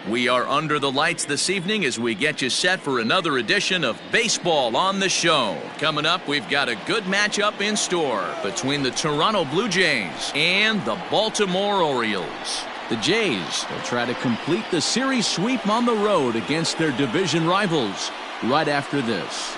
We are under the lights this evening as we get you set for another edition of Baseball on the Show. Coming up, we've got a good matchup in store between the Toronto Blue Jays and the Baltimore Orioles. The Jays will try to complete the series sweep on the road against their division rivals right after this.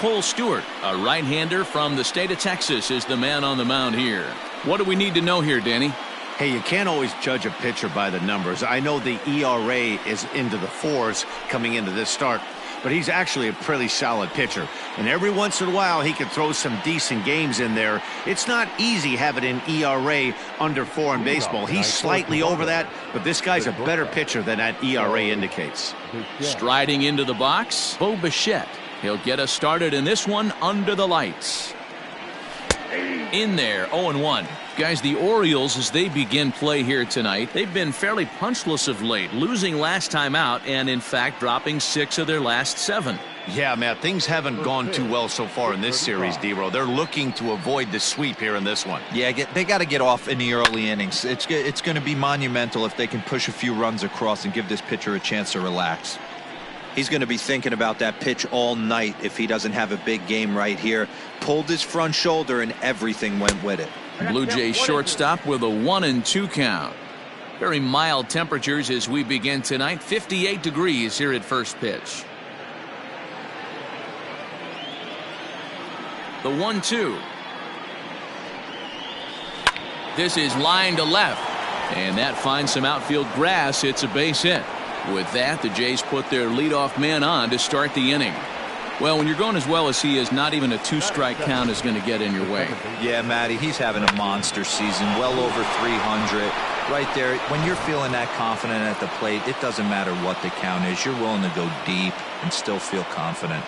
Cole Stewart, a right-hander from the state of Texas, is the man on the mound here. What do we need to know here, Danny? Hey, you can't always judge a pitcher by the numbers. I know the ERA is into the 4s coming into this start, but he's actually a pretty solid pitcher. And every once in a while, he can throw some decent games in there. It's not easy having an ERA under 4 in baseball. He's slightly over that, but this guy's a better pitcher than that ERA indicates. Striding into the box, Bo Bichette. He'll get us started in this one under the lights. In there, 0-1. Guys, the Orioles, as they begin play here tonight, they've been fairly punchless of late, losing last time out and, in fact, dropping 6 of their last 7. Yeah, Matt, things haven't gone too well so far in this series, D-Row. They're looking to avoid the sweep here in this one. Yeah, they got to get off in the early innings. It's going to be monumental if they can push a few runs across and give this pitcher a chance to relax. He's going to be thinking about that pitch all night if he doesn't have a big game right here. Pulled his front shoulder and everything went with it. Blue Jays shortstop with a 1-2 count. Very mild temperatures as we begin tonight. 58 degrees here at first pitch. The 1-2. This is line to left, and that finds some outfield grass. It's a base hit. With that, the Jays put their leadoff man on to start the inning. Well, when you're going as well as he is, not even a 2-strike count is going to get in your way. Yeah, Matty, he's having a monster season, well over 300. Right there, when you're feeling that confident at the plate, it doesn't matter what the count is. You're willing to go deep and still feel confident.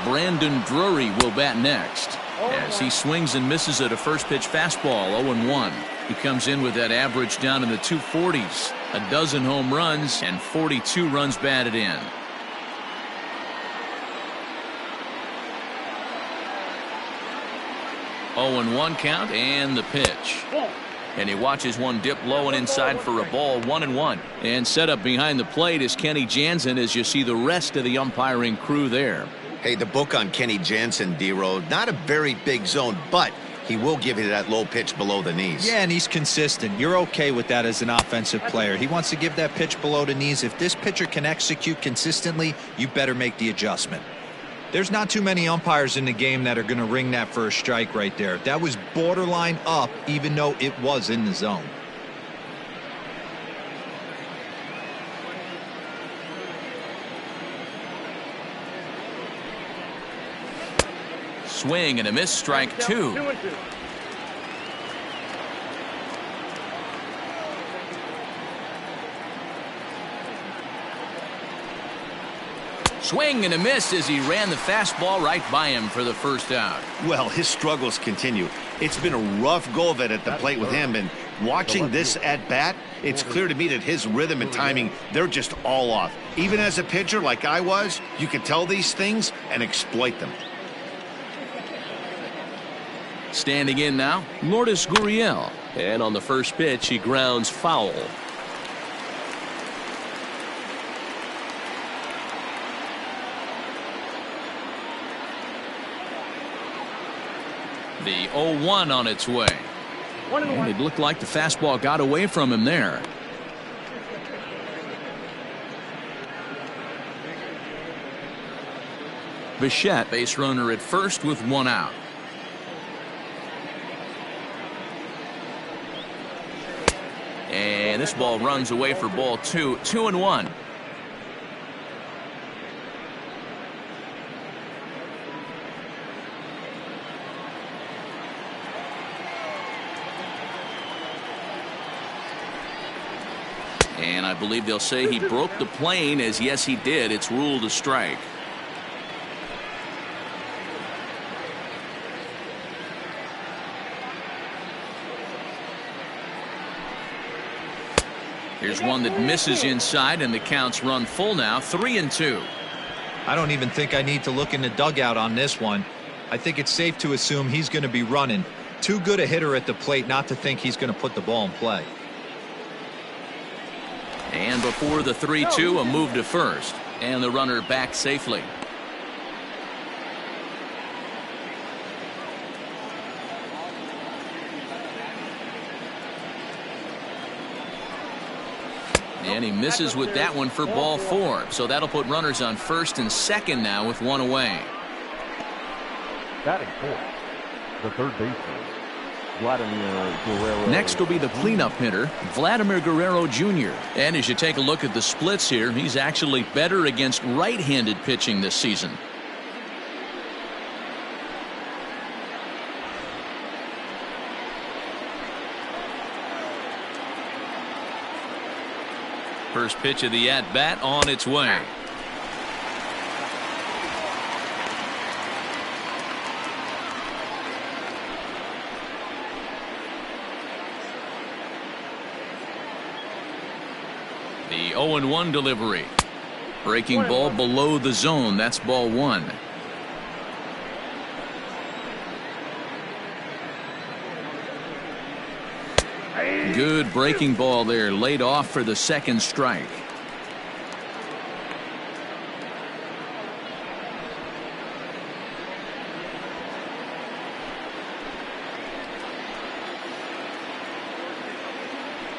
Brandon Drury will bat next as he swings and misses at a first pitch fastball. 0-1. He comes in with that average down in the 240s. A dozen home runs and 42 runs batted in. Oh, 0-1 count and the pitch. And he watches one dip low and inside for a ball. 1-1. And set up behind the plate is Kenny Jansen as you see the rest of the umpiring crew there. Hey, the book on Kenny Jansen, D-Road, not a very big zone, but he will give you that low pitch below the knees. Yeah, and he's consistent. You're okay with that as an offensive player. He wants to give that pitch below the knees. If this pitcher can execute consistently, you better make the adjustment. There's not too many umpires in the game that are going to ring that for a strike right there. That was borderline up, even though it was in the zone. Swing and a miss, strike 2. Swing and a miss as he ran the fastball right by him for the first out. Well, his struggles continue. It's been a rough go of it at the plate with him, and watching this at bat, it's clear to me that his rhythm and timing, they're just all off. Even as a pitcher like I was, you can tell these things and exploit them. Standing in now, Lourdes Gurriel. And on the first pitch, he grounds foul. The 0-1 on its way. And it looked like the fastball got away from him there. Bichette, base runner at first with 1 out. And this ball runs away for ball 2. 2-1. And I believe they'll say he broke the plane, as yes he did. It's ruled a strike. Here's one that misses inside, and the count's run full now. 3-2. I don't even think I need to look in the dugout on this one. I think it's safe to assume he's going to be running. Too good a hitter at the plate not to think he's going to put the ball in play. And before the 3-2, a move to first. And the runner back safely. And he misses with that one for ball 4. So that'll put runners on first and second now with one away. Batting fourth, the third baseman, Vladimir Guerrero. Next will be the cleanup hitter, Vladimir Guerrero Jr. And as you take a look at the splits here, he's actually better against right-handed pitching this season. First pitch of the at-bat on its way. The 0-1 delivery. Breaking ball below the zone. That's ball 1. Good breaking ball there, laid off for the second strike.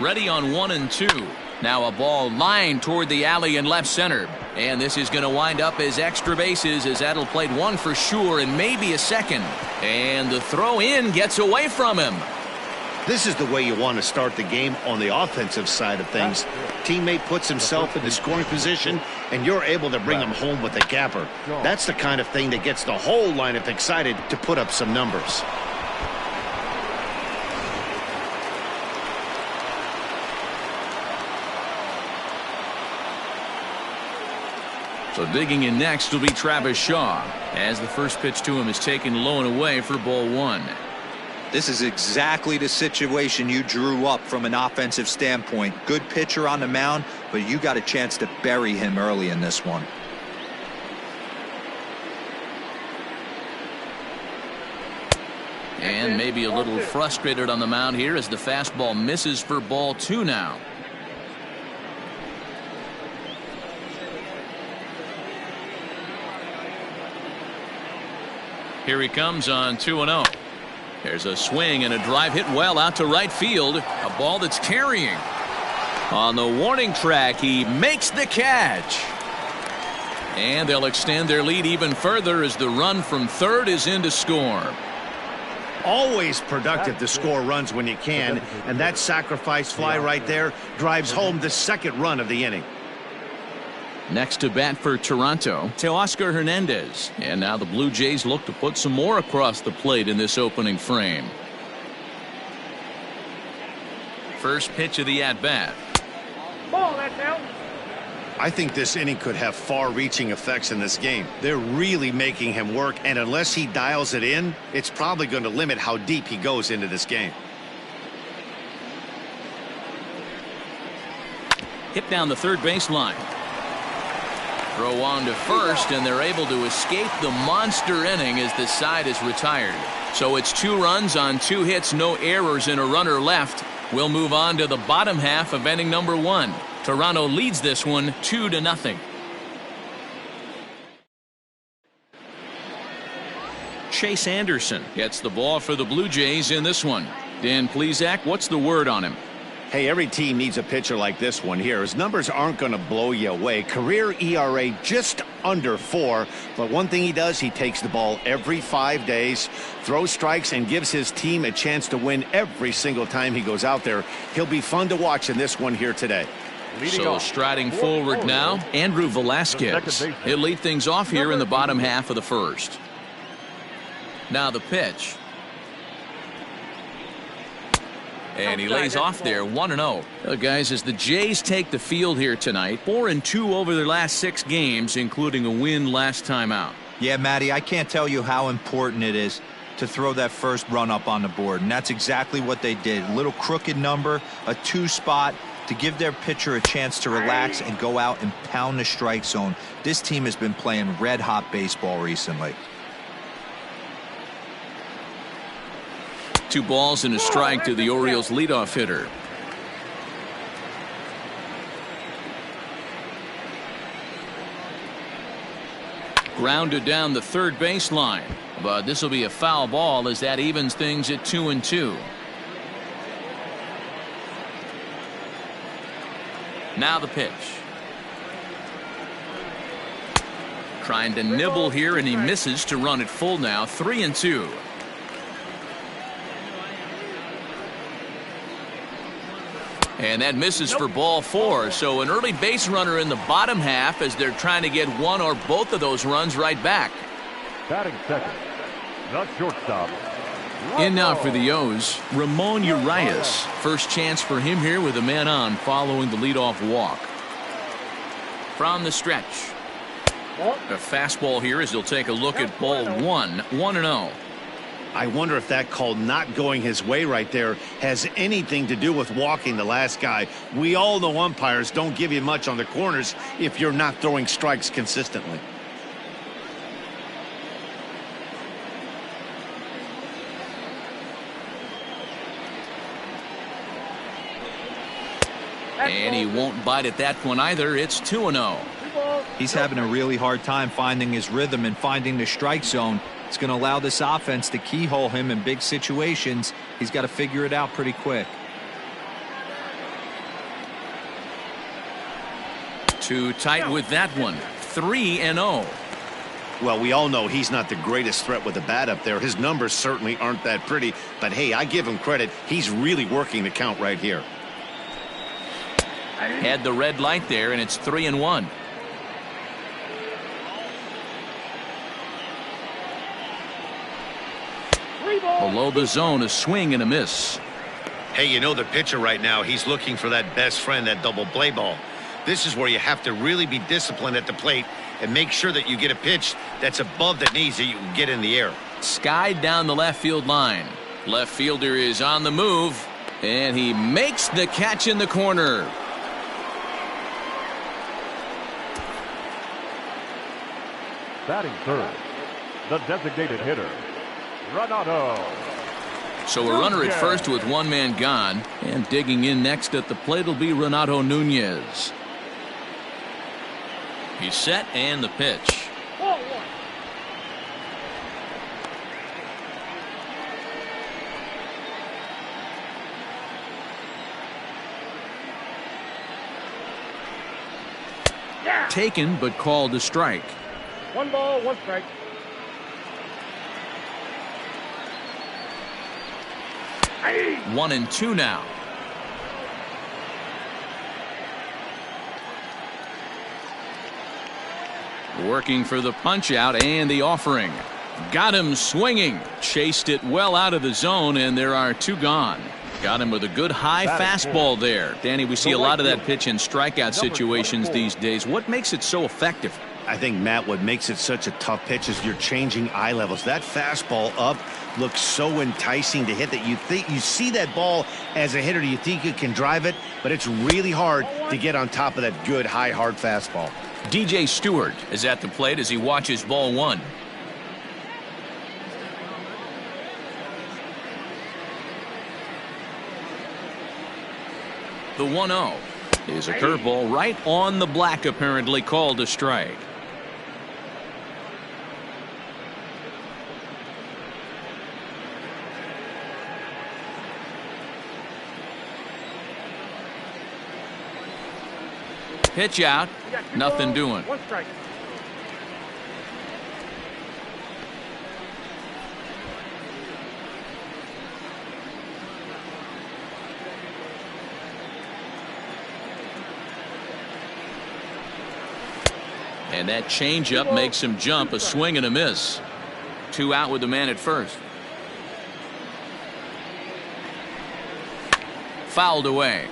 Ready on 1 and 2. Now a ball lined toward the alley in left center. And this is going to wind up as extra bases, as that'll play 1 for sure and maybe a second. And the throw in gets away from him. This is the way you want to start the game on the offensive side of things. Teammate puts himself in the scoring position, and you're able to bring him home with a gapper. That's the kind of thing that gets the whole lineup excited to put up some numbers. So digging in next will be Travis Shaw, as the first pitch to him is taken low and away for ball 1. This is exactly the situation you drew up from an offensive standpoint. Good pitcher on the mound, but you got a chance to bury him early in this one. And maybe a little frustrated on the mound here as the fastball misses for ball 2 now. Here he comes on 2-0. There's a swing and a drive hit well out to right field. A ball that's carrying. On the warning track, he makes the catch. And they'll extend their lead even further as the run from third is in to score. Always productive to score runs when you can, and that sacrifice fly right there drives home the second run of the inning. Next to bat for Toronto, Teoscar Hernandez. And now the Blue Jays look to put some more across the plate in this opening frame. First pitch of the at-bat. Ball, that's out. I think this inning could have far-reaching effects in this game. They're really making him work, and unless he dials it in, it's probably going to limit how deep he goes into this game. Hit down the third baseline. Throw on to first, and they're able to escape the monster inning as the side is retired. So it's 2 runs on 2 hits, no errors, and a runner left. We'll move on to the bottom half of inning number 1. Toronto leads this one 2-0. Chase Anderson gets the ball for the Blue Jays in this one. Dan Plesac, what's the word on him? Hey, every team needs a pitcher like this one here. His numbers aren't going to blow you away. Career ERA just under 4. But one thing he does, he takes the ball every 5 days, throws strikes, and gives his team a chance to win every single time he goes out there. He'll be fun to watch in this one here today. So striding forward now, Andrew Velasquez. He'll lead things off here in the bottom half of the first. Now the pitch. And he lays off there, 1-0. Guys, as the Jays take the field here tonight, 4-2 over their last 6 games, including a win last time out. Yeah, Matty, I can't tell you how important it is to throw that first run up on the board, and that's exactly what they did. A little crooked number, a 2 spot to give their pitcher a chance to relax and go out and pound the strike zone. This team has been playing red-hot baseball recently. 2 balls and a strike to the Orioles leadoff hitter. Grounded down the third baseline, but this will be a foul ball as that evens things at 2-2. Now the pitch. Trying to nibble here, and he misses to run it full now. 3-2. And that misses for ball 4. So an early base runner in the bottom half as they're trying to get one or both of those runs right back. Batting second, the shortstop. In now for the O's, Ramon Urias. First chance for him here with a man on following the leadoff walk. From the stretch. A fastball here as he'll take a look at ball 1. 1-0. I wonder if that call not going his way right there has anything to do with walking the last guy. We all know umpires don't give you much on the corners if you're not throwing strikes consistently. And he won't bite at that one either. It's 2-0. He's having a really hard time finding his rhythm and finding the strike zone. It's going to allow this offense to keyhole him in big situations. He's got to figure it out pretty quick. Too tight with that one. 3-0. Well, we all know he's not the greatest threat with the bat up there. His numbers certainly aren't that pretty. But, hey, I give him credit. He's really working the count right here. Had the red light there, and it's 3-1. Below the zone, a swing and a miss. Hey, you know the pitcher right now, he's looking for that best friend, that double play ball. This is where you have to really be disciplined at the plate and make sure that you get a pitch that's above the knees that you can get in the air. Skied down the left field line. Left fielder is on the move, and he makes the catch in the corner. Batting third, the designated hitter, Renato. So a runner at first with one man gone, and digging in next at the plate will be Renato Nunez. He's set, and the pitch. Taken, but called a strike. 1 ball, 1 strike. 1-2 now. Working for the punch out and the offering. Got him swinging. Chased it well out of the zone, and there are 2 gone. Got him with a good high fastball there. Danny, we see a lot of that pitch in strikeout situations these days. What makes it so effective? I think, Matt, what makes it such a tough pitch is you're changing eye levels. That fastball up looks so enticing to hit that you see that ball as a hitter, you think you can drive it, but it's really hard to get on top of that good high hard fastball. DJ Stewart is at the plate as he watches ball 1. The 1-0 is a curveball right on the black, apparently called a strike. Pitch out, nothing doing. 1 strike. And that changeup makes him jump. A swing and a miss. 2 out with the man at first. Fouled away.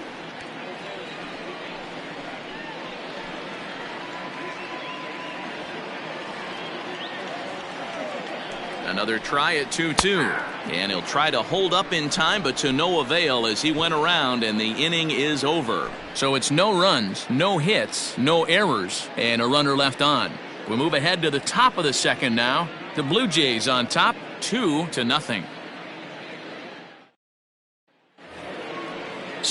Another try at 2-2. And he'll try to hold up in time, but to no avail as he went around, and the inning is over. So it's no runs, no hits, no errors, and a runner left on. We move ahead to the top of the second now. The Blue Jays on top, 2-0.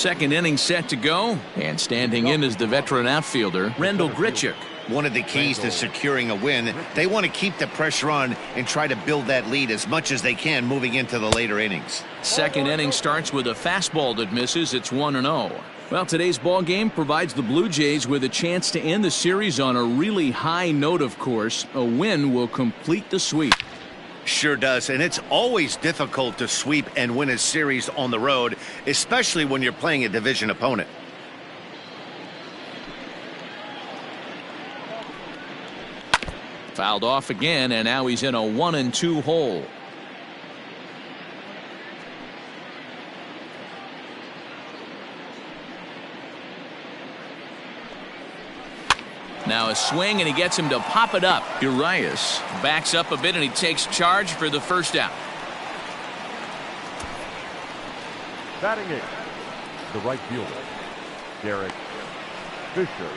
Second inning set to go, and standing in is the veteran outfielder, Rendell Grichuk. One of the keys to securing a win, they want to keep the pressure on and try to build that lead as much as they can moving into the later innings. Second inning starts with a fastball that misses. It's 1-0. Well, today's ball game provides the Blue Jays with a chance to end the series on a really high note, of course. A win will complete the sweep. Sure does, and it's always difficult to sweep and win a series on the road, especially when you're playing a division opponent. Fouled off again, and now he's in a 1-2 hole. Now a swing, and he gets him to pop it up. Urias backs up a bit, and he takes charge for the first out. Batting eighth, the right fielder, Derek Fisher.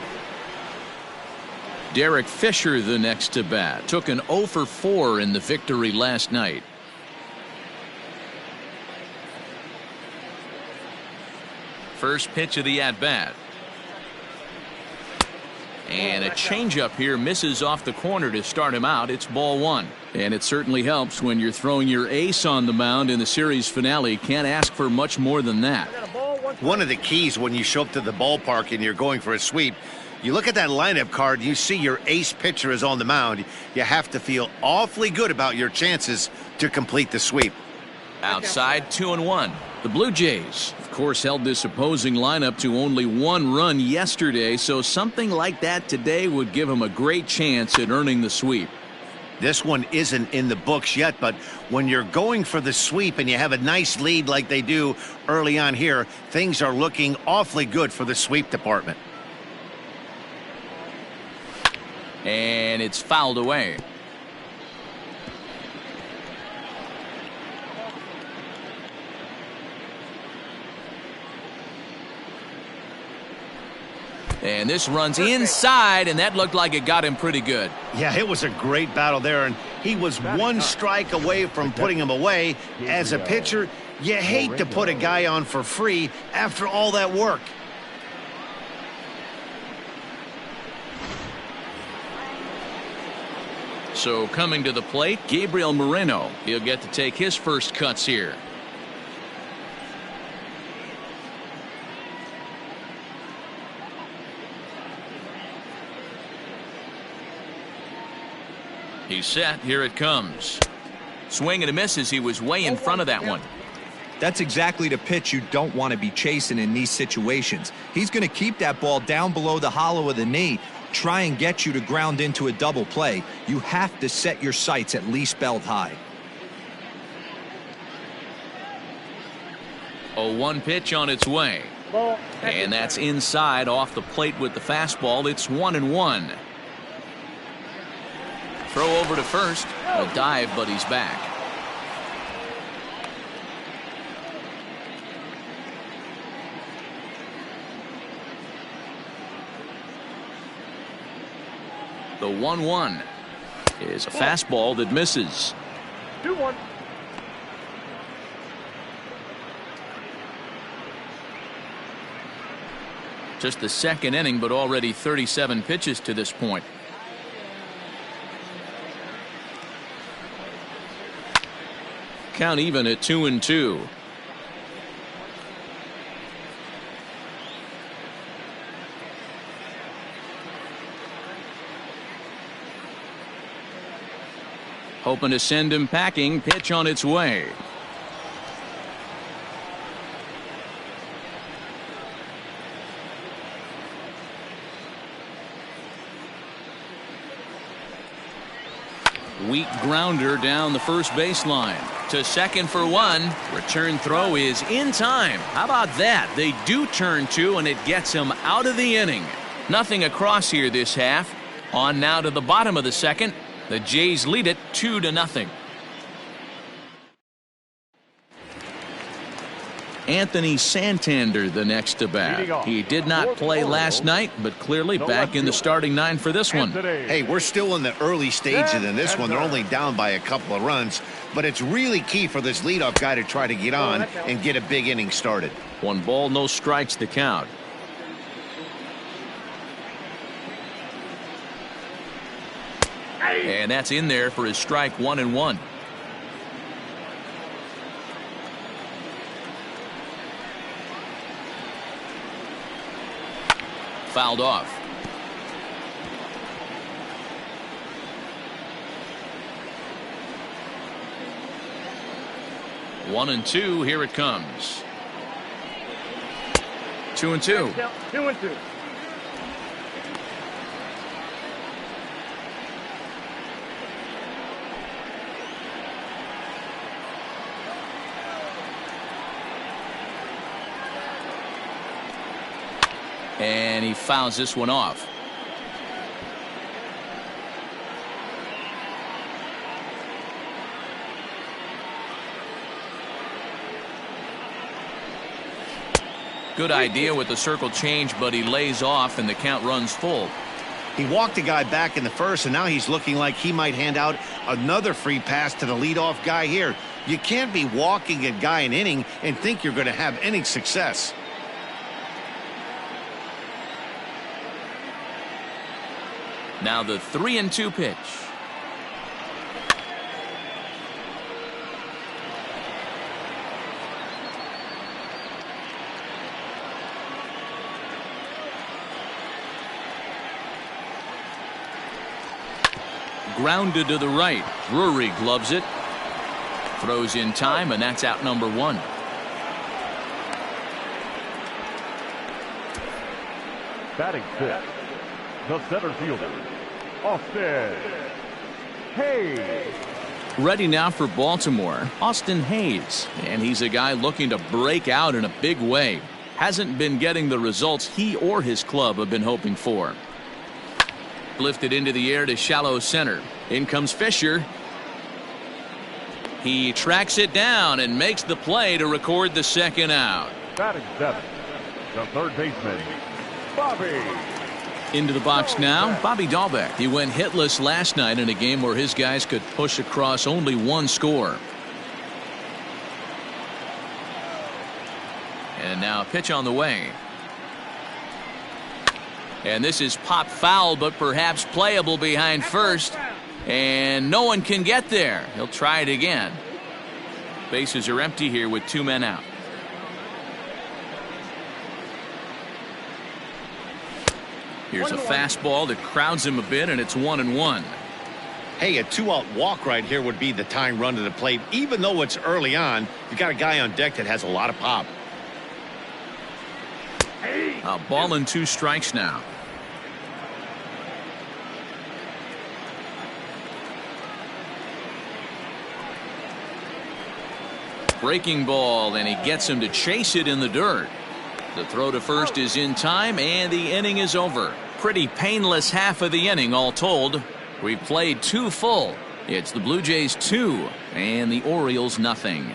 Derek Fisher, the next to bat, took an 0 for 4 in the victory last night. First pitch of the at-bat. And a changeup here misses off the corner to start him out. It's ball one. And it certainly helps when you're throwing your ace on the mound in the series finale. Can't ask for much more than that. One of the keys when you show up to the ballpark and you're going for a sweep, you look at that lineup card, you see your ace pitcher is on the mound. You have to feel awfully good about your chances to complete the sweep. Outside, 2-1. The Blue Jays, of course, held this opposing lineup to only 1 run yesterday, so something like that today would give them a great chance at earning the sweep. This one isn't in the books yet, but when you're going for the sweep and you have a nice lead like they do early on here, things are looking awfully good for the sweep department. And it's fouled away. And this runs inside, and that looked like it got him pretty good. Yeah, it was a great battle there, and he was 1 strike away from putting him away. As a pitcher, you hate to put a guy on for free after all that work. So coming to the plate, Gabriel Moreno. He'll get to take his first cuts here. He's set. Here it comes. Swing and a miss as he was way in front of that one. That's exactly the pitch you don't want to be chasing in these situations. He's going to keep that ball down below the hollow of the knee, try and get you to ground into a double play. You have to set your sights at least belt high. 0-1 pitch on its way. And that's inside off the plate with the fastball. It's 1-1. Throw over to first. A dive, but he's back. The 1-1 is a fastball that misses. 2-1. Just the second inning, but already 37 pitches to this point. Count even at 2-2. Hoping to send him packing. Pitch on its way. Weak grounder down the first baseline. To second for 1. Return throw is in time. How about that? They do turn 2, and it gets him out of the inning. Nothing across here this half. On now to the bottom of the second. The Jays lead it 2-0. Anthony Santander the next to bat. He did not play last night, but clearly back in the starting nine for this one. Hey, we're still in the early stages in this one. They're only down by a couple of runs, but it's really key for this leadoff guy to try to get on and get a big inning started. 1 ball, no strikes the count. And that's in there for his strike 1-1. Fouled off. One and two. Here it comes. 2-2. 2-2. And he fouls this one off. Good idea with the circle change, but he lays off and the count runs full. He walked a guy back in the first, and now he's looking like he might hand out another free pass to the leadoff guy here. You can't be walking a guy an inning and think you're going to have any success. Now the 3-2 pitch. Grounded to the right. Drury gloves it. Throws in time, and that's out number 1. Batting fifth, the center fielder, Austin Hayes. Ready now for Baltimore, Austin Hayes. And he's a guy looking to break out in a big way. Hasn't been getting the results he or his club have been hoping for. Lifted into the air to shallow center. In comes Fisher. He tracks it down and makes the play to record the second out. Batting seventh, the third baseman, Bobby. Into the box now, Bobby Dahlbeck. He went hitless last night in a game where his guys could push across only 1 score. And now a pitch on the way. And this is pop foul, but perhaps playable behind first. And no one can get there. He'll try it again. Bases are empty here with 2 men out. Here's a fastball that crowds him a bit, and it's 1-1. Hey, a 2-out walk right here would be the tying run to the plate. Even though it's early on, you got a guy on deck that has a lot of pop. A ball and 2 strikes now. Breaking ball, and he gets him to chase it in the dirt. The throw to first is in time, and the inning is over. Pretty painless half of the inning all told. We played 2 full. It's the Blue Jays 2 and the Orioles nothing.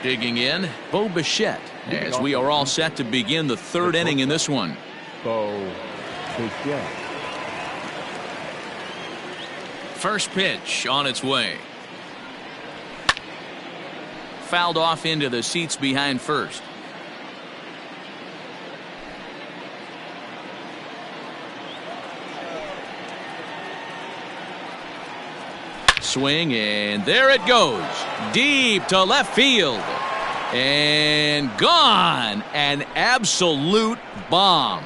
Digging in, Bo Bichette, as we are all set to begin the 3rd inning in this one. Bo Bichette. First pitch on its way. Fouled off into the seats behind first. Swing, and there it goes. Deep to left field. And gone. An absolute bomb.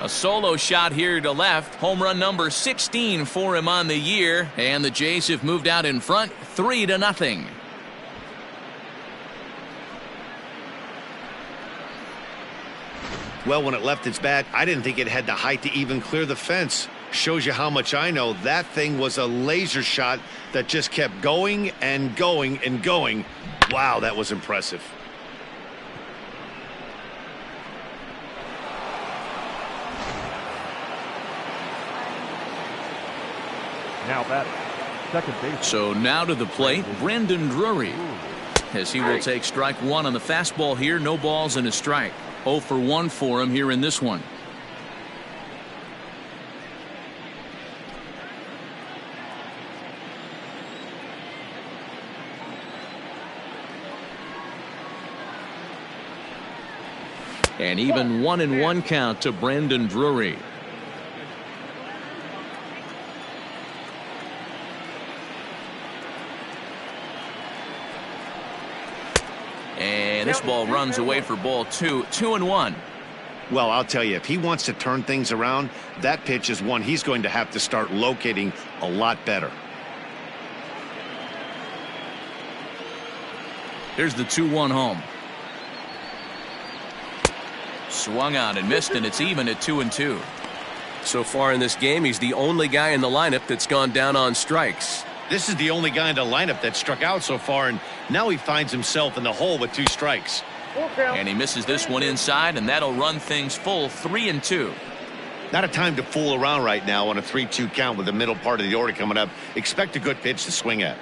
A solo shot here to left. Home run number 16 for him on the year. And the Jays have moved out in front 3-0. Well, when it left its bat, I didn't think it had the height to even clear the fence. Shows you how much I know. That thing was a laser shot that just kept going and going and going. Wow, that was impressive. Now batting, second base. So now to the plate, Brendan Drury, as he will take strike one on the fastball here. No balls and a strike. 0 for 1 for him here in this one. And even 1-1 count to Brendan Drury. And this ball runs away for ball 2. 2-1. Well, I'll tell you, if he wants to turn things around, that pitch is one he's going to have to start locating a lot better. Here's the 2-1 home. Swung on and missed, and it's even at 2-2. So far in this game, he's the only guy in the lineup that's gone down on strikes. This is the only guy in the lineup that struck out so far, and now he finds himself in the hole with 2 strikes. And he misses this one inside, and that'll run things full 3-2. Not a time to fool around right now on a 3-2 count with the middle part of the order coming up. Expect a good pitch to swing at.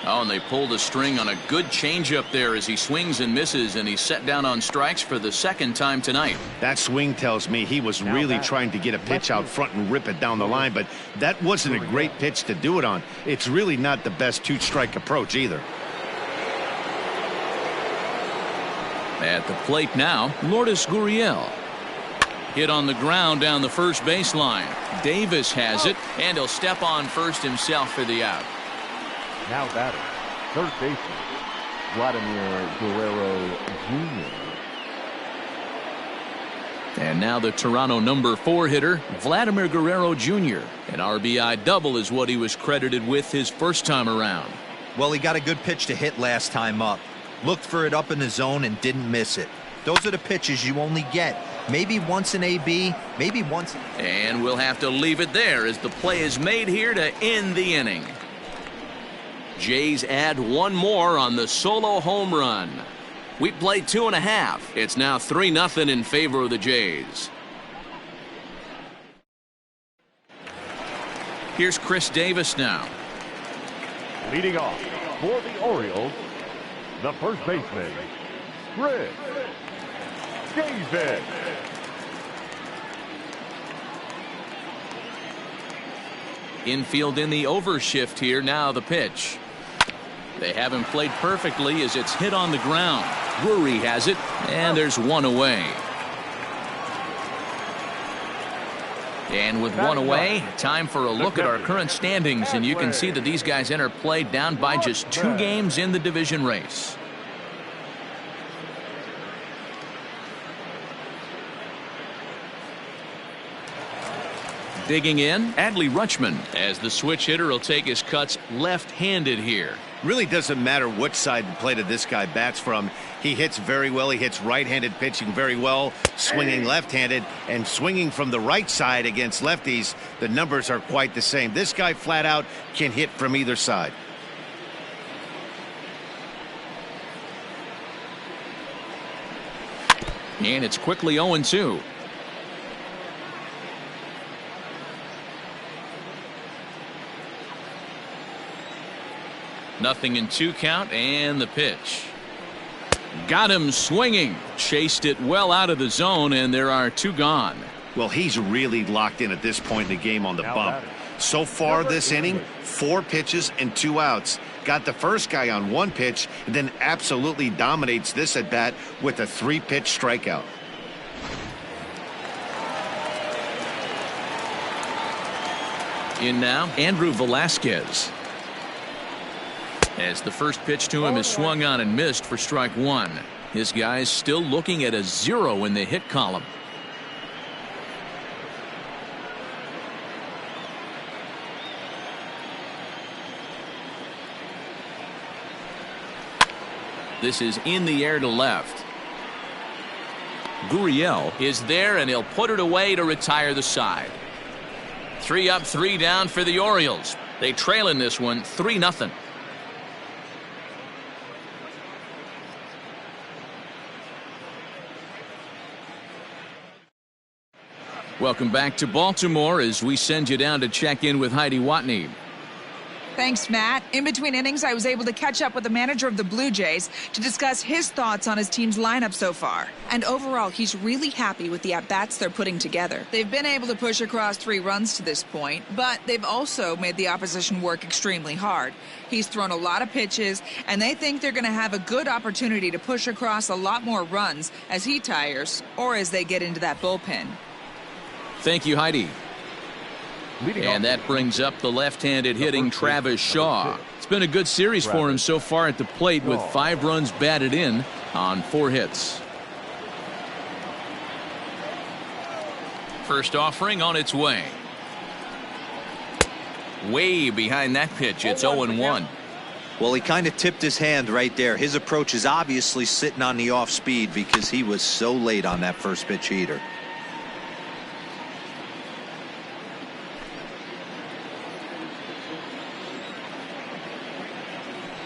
Oh, and they pulled a string on a good changeup there as he swings and misses, and he's set down on strikes for the second time tonight. That swing tells me he was really trying to get a pitch out front and rip it down the line, but that wasn't a great pitch to do it on. It's really not the best 2-strike approach either. At the plate now, Lourdes Gurriel. Hit on the ground down the first baseline. Davis has it, and he'll step on first himself for the out. Now batting, third baseman, Vladimir Guerrero Jr. And now the Toronto number 4 hitter, Vladimir Guerrero Jr. An RBI double is what he was credited with his first time around. Well, he got a good pitch to hit last time up. Looked for it up in the zone and didn't miss it. Those are the pitches you only get. Maybe once in AB, maybe once. And we'll have to leave it there as the play is made here to end the inning. Jays add one more on the solo home run. We played 2.5. It's now 3-0 in favor of the Jays. Here's Chris Davis now. Leading off for the Orioles, the first baseman, Chris Davis. Infield in the overshift here. Now the pitch. They haven't played perfectly as it's hit on the ground. Drury has it, and there's one away. And with one away, time for a look at our current standings, and you can see that these guys enter play down by just 2 games in the division race. Digging in, Adley Rutschman, as the switch hitter will take his cuts left-handed here. Really doesn't matter which side of the plate of this guy bats from. He hits very well. He hits right-handed pitching very well, swinging left-handed, and swinging from the right side against lefties. The numbers are quite the same. This guy flat out can hit from either side. And it's quickly 0-2. Nothing in 2 count, and the pitch. Got him swinging. Chased it well out of the zone, and there are 2 gone. Well, he's really locked in at this point in the game on the bump. So far this inning, 4 pitches and 2 outs. Got the first guy on 1 pitch, and then absolutely dominates this at bat with a 3-pitch strikeout. In now, Andrew Velasquez. As the first pitch to him is swung on and missed for strike 1. His guy's still looking at a 0 in the hit column. This is in the air to left. Gurriel is there, and he'll put it away to retire the side. 3 up, 3 down for the Orioles. They trail in this one 3-0. Welcome back to Baltimore as we send you down to check in with Heidi Watney. Thanks, Matt. In between innings, I was able to catch up with the manager of the Blue Jays to discuss his thoughts on his team's lineup so far. And overall, he's really happy with the at-bats they're putting together. They've been able to push across 3 runs to this point, but they've also made the opposition work extremely hard. He's thrown a lot of pitches, and they think they're going to have a good opportunity to push across a lot more runs as he tires or as they get into that bullpen. Thank you, Heidi. And that brings up the left-handed hitting Travis Shaw. It's been a good series for him so far at the plate with 5 runs batted in on 4 hits. First offering on its way. Way behind that pitch. It's 0-1. Well, he kind of tipped his hand right there. His approach is obviously sitting on the off speed because he was so late on that first pitch heater.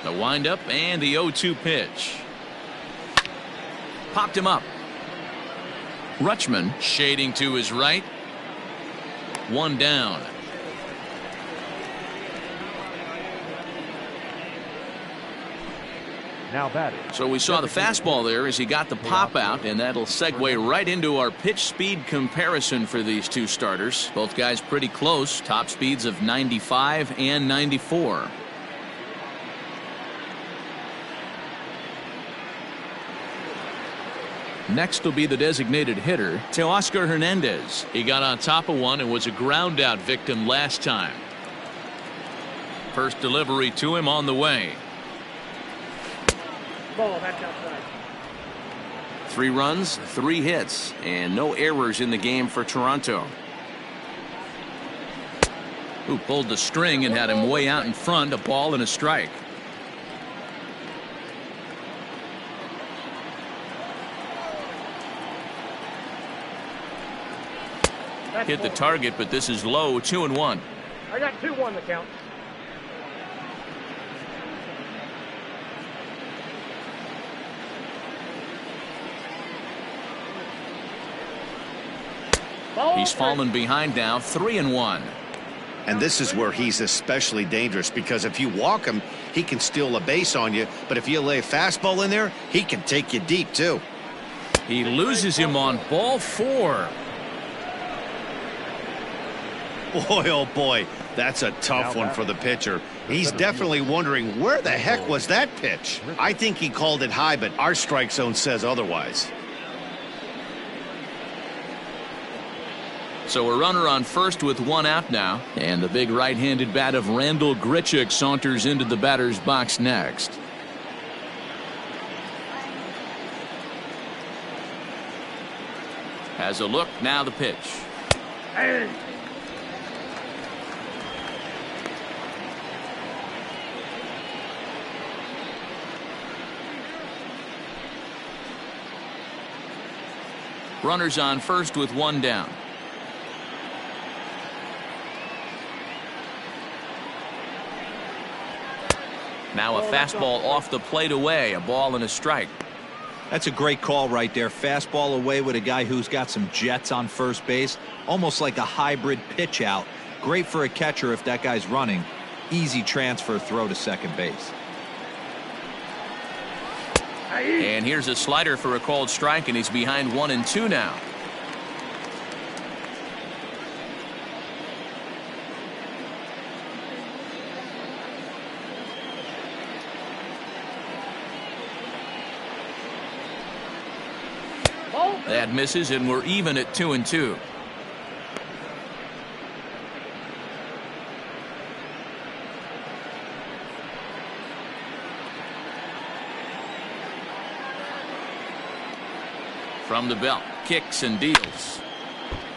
The windup and the 0-2 pitch. Popped him up. Rutschman shading to his right. 1 down. Now batting. So we saw the fastball there as he got the pop out, and that'll segue right into our pitch speed comparison for these two starters. Both guys pretty close, top speeds of 95 and 94. Next will be the designated hitter, Teoscar Hernandez. He got on top of one and was a ground out victim last time. First delivery to him on the way. Ball, that's outside. 3 runs, 3 hits, and no errors in the game for Toronto. Who pulled the string and had him way out in front, a ball and a strike. Hit the target, but this is low. 2-1. I got 2-1 the count. He's fallen behind now. 3-1. And this is where he's especially dangerous, because if you walk him, he can steal a base on you. But if you lay a fastball in there, he can take you deep too. He loses him on ball 4. Boy, oh boy, that's a tough one for the pitcher. He's definitely wondering, where the heck was that pitch? I think he called it high, but our strike zone says otherwise. So a runner on first with 1 out now, and the big right-handed bat of Randal Grichuk saunters into the batter's box next. Has a look, now the pitch. Hey. Runners on first with 1 down. Now a fastball off the plate away, a ball and a strike. That's a great call right there. Fastball away with a guy who's got some jets on first base, almost like a hybrid pitch out. Great for a catcher if that guy's running. Easy transfer throw to second base. And here's a slider for a called strike, and he's behind 1-2 now. That misses, and we're even at 2-2. From the belt, kicks and deals.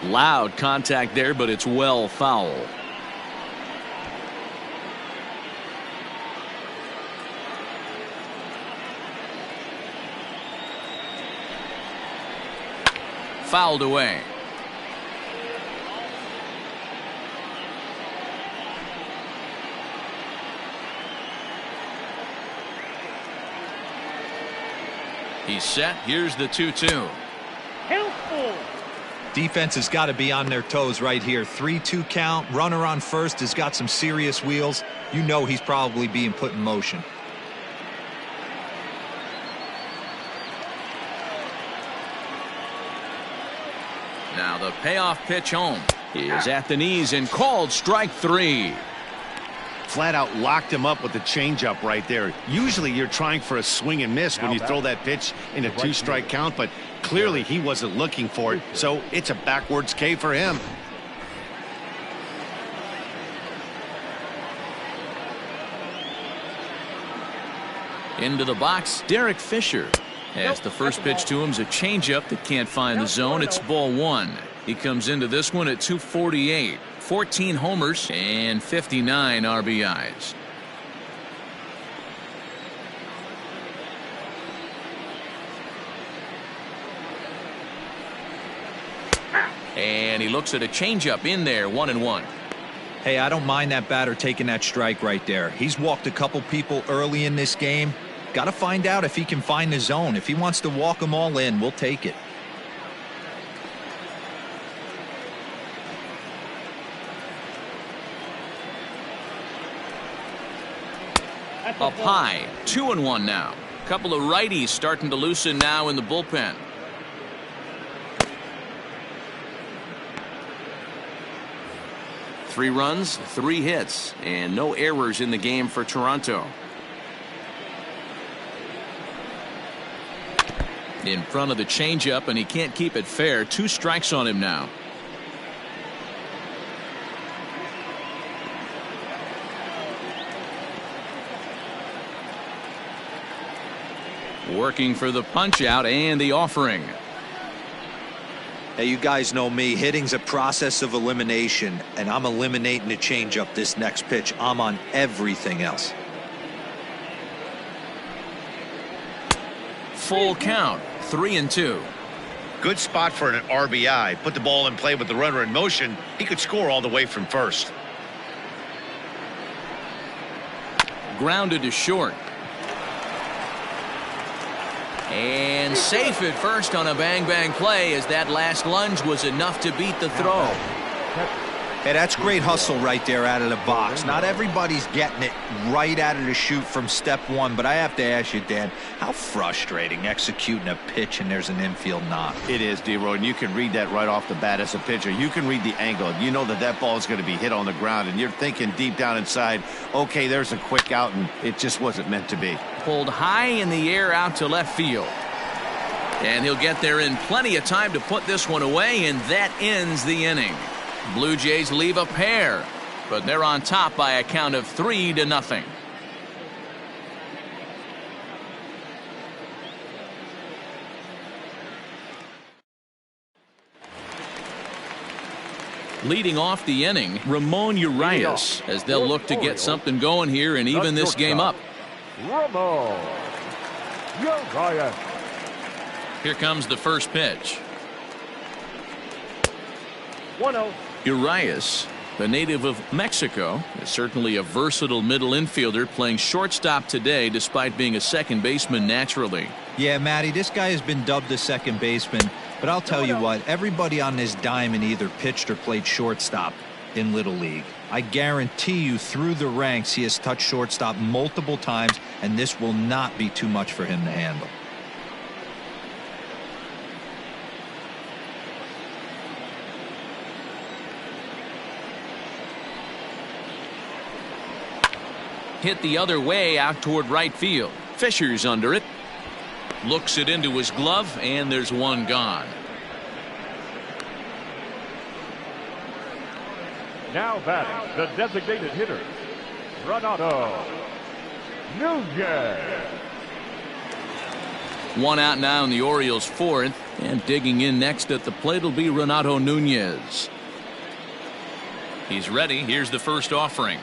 Loud contact there, but it's well foul. Fouled away. He's set. Here's the 2-2. Defense has got to be on their toes right here. 3-2 count. Runner on first has got some serious wheels. You know he's probably being put in motion. Now the payoff pitch home is at the knees and called strike 3. Flat out locked him up with the changeup right there. Usually you're trying for a swing and miss when you throw that pitch in a 2-strike count, but clearly he wasn't looking for it, so it's a backwards K for him. Into the box, Derek Fisher. As the first pitch to him is a changeup that can't find the zone. It's ball 1. He comes into this one at 248. 14 homers and 59 RBIs. And he looks at a changeup in there, 1-1. Hey, I don't mind that batter taking that strike right there. He's walked a couple people early in this game. Got to find out if he can find the zone. If he wants to walk them all in, we'll take it. Up high, 2-1 now. Couple of righties starting to loosen now in the bullpen. Three runs, 3 hits, and no errors in the game for Toronto. In front of the changeup, and he can't keep it fair. 2 strikes on him now. Working for the punch out and the offering. Hey, you guys know me. Hitting's a process of elimination, and I'm eliminating the changeup this next pitch. I'm on everything else. Full count, 3-2. Good spot for an RBI. Put the ball in play with the runner in motion. He could score all the way from first. Grounded to short. And safe at first on a bang-bang play, as that last lunge was enough to beat the throw. Hey, that's great hustle right there out of the box. Not everybody's getting it right out of the chute from step one, but I have to ask you, Dan, how frustrating executing a pitch and there's an infield knock. It is, D-Roy, and you can read that right off the bat as a pitcher. You can read the angle. You know that that ball is going to be hit on the ground, and you're thinking deep down inside, okay, there's a quick out, and it just wasn't meant to be. Pulled high in the air out to left field. And he'll get there in plenty of time to put this one away, and that ends the inning. Blue Jays leave a pair, but they're on top by a count of 3-0. Leading off the inning, Ramon Urias, as they'll look to get something going here and even this game up. Ramon Urias. Here comes the first pitch. 1-0. Urias, the native of Mexico, is certainly a versatile middle infielder, playing shortstop today despite being a second baseman naturally. Yeah, Matty, this guy has been dubbed a second baseman, but I'll tell you what, everybody on this diamond either pitched or played shortstop in Little League. I guarantee you through the ranks he has touched shortstop multiple times, and this will not be too much for him to handle. Hit the other way out toward right field. Fisher's under it. Looks it into his glove, and there's one gone. Now batting, the designated hitter, Renato Nunez. One out now in the Orioles' fourth, and digging in next at the plate will be Renato Nunez. He's ready. Here's the first offering.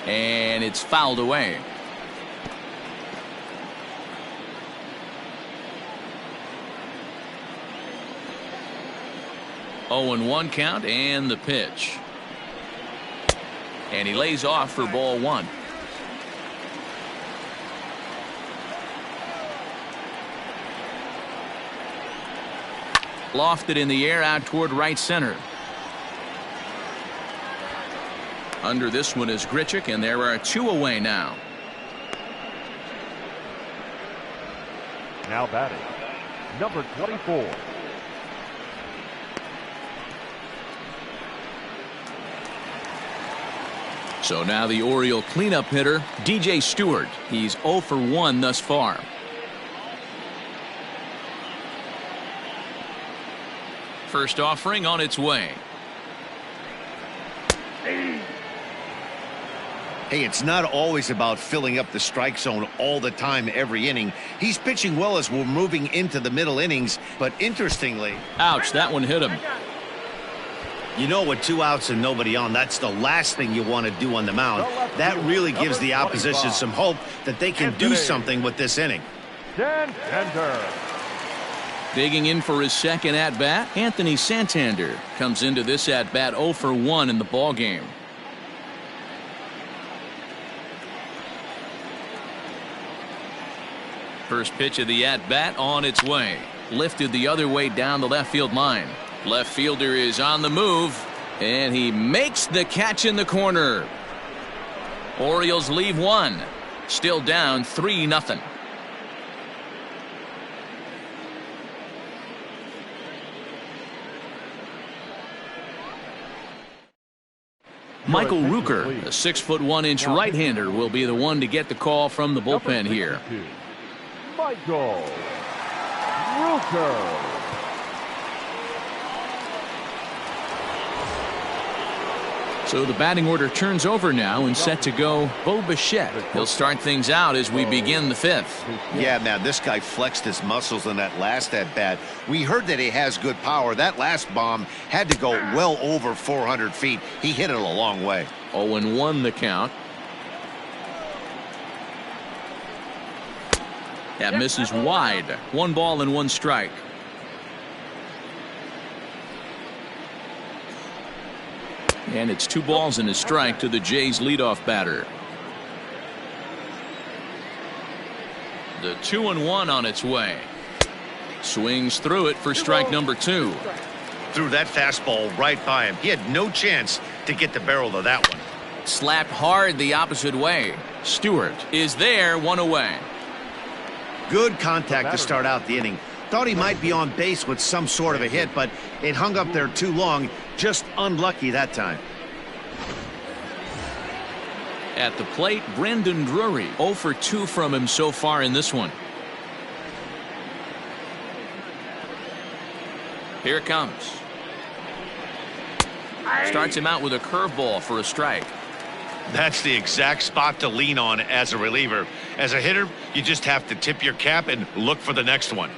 And it's fouled away. Oh, and 1 count, and the pitch. And he lays off for ball 1. Lofted in the air out toward right center. Under this one is Grichuk, and there are 2 away now. Now batting, number 24. So now the Oriole cleanup hitter, DJ Stewart. He's 0 for 1 thus far. First offering on its way. Hey, it's not always about filling up the strike zone all the time every inning. He's pitching well as we're moving into the middle innings, but interestingly... Ouch, that one hit him. You know, with 2 outs and nobody on, that's the last thing you want to do on the mound. That really gives the opposition some hope that they can do something with this inning. Digging in for his second at-bat, Anthony Santander comes into this at-bat 0 for 1 in the ballgame. First pitch of the at-bat on its way. Lifted the other way down the left field line. Left fielder is on the move, and he makes the catch in the corner. Orioles leave 1. Still down 3-0. Michael Rooker, a 6'1" right-hander, will be the one to get the call from the bullpen here. Michael Rooker. So the batting order turns over now and set to go Bo Bichette. He'll start things out as we begin the 5th. Yeah, man, this guy flexed his muscles in that last at-bat. We heard that he has good power. That last bomb had to go well over 400 feet. He hit it a long way. 0-1 the count. That misses wide. 1 ball and 1 strike. And it's 2 balls and a strike to the Jays leadoff batter. The 2-1 on its way. Swings through it for strike number 2. Threw that fastball right by him. He had no chance to get the barrel of that one. Slapped hard the opposite way. Stewart is there, 1 away. Good contact to start out the inning. Thought he might be on base with some sort of a hit, but it hung up there too long. Just unlucky that time. At the plate, Brandon Drury. 0 for 2 from him so far in this one. Here it comes. Starts him out with a curveball for a strike. That's the exact spot to lean on as a reliever. As a hitter, you just have to tip your cap and look for the next one.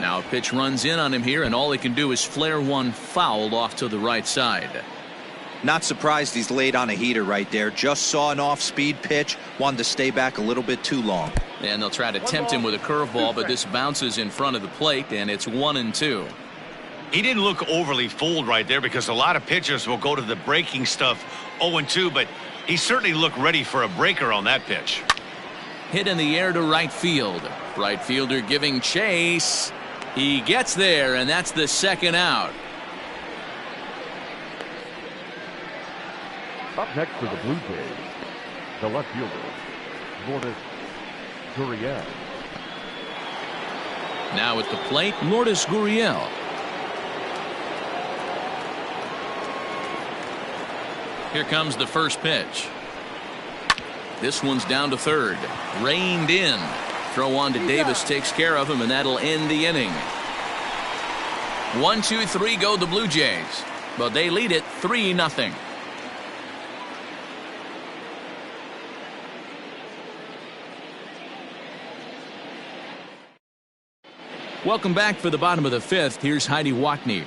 Now a pitch runs in on him here, and all he can do is flare one foul off to the right side. Not surprised he's laid on a heater right there. Just saw an off-speed pitch. Wanted to stay back a little bit too long. And they'll try to tempt him with a curveball, but this bounces in front of the plate, and it's 1-2. He didn't look overly fooled right there because a lot of pitchers will go to the breaking stuff 0-2, but he certainly looked ready for a breaker on that pitch. Hit in the air to right field. Right fielder giving chase. He gets there, and that's the second out. Up next for the Blue Jays, the left fielder, Lourdes Gurriel. Now at the plate, Lourdes Gurriel. Here comes the first pitch. This one's down to third. Reined in. Throw on to Davis takes care of him, and that'll end the inning. 1-2-3 go the Blue Jays, but they lead it 3-0. Welcome back for the bottom of the 5th. Here's Heidi Watney.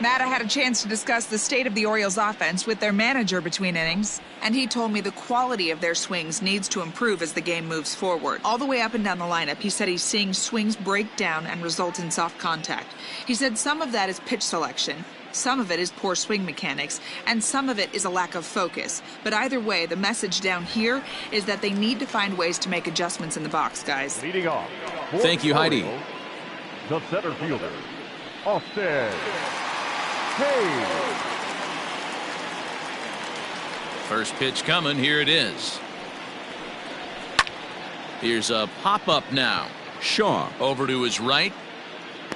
Matt, I had a chance to discuss the state of the Orioles offense with their manager between innings, and he told me the quality of their swings needs to improve as the game moves forward. All the way up and down the lineup, he said he's seeing swings break down and result in soft contact. He said some of that is pitch selection, Some of it is poor swing mechanics, and some of it is a lack of focus. But either way, the message down here is that they need to find ways to make adjustments in the box, guys. Leading off. Thank you, Heidi. Orioles, the center fielder, Austin Hayes. First pitch coming. Here it is. Here's a pop-up now. Shaw over to his right.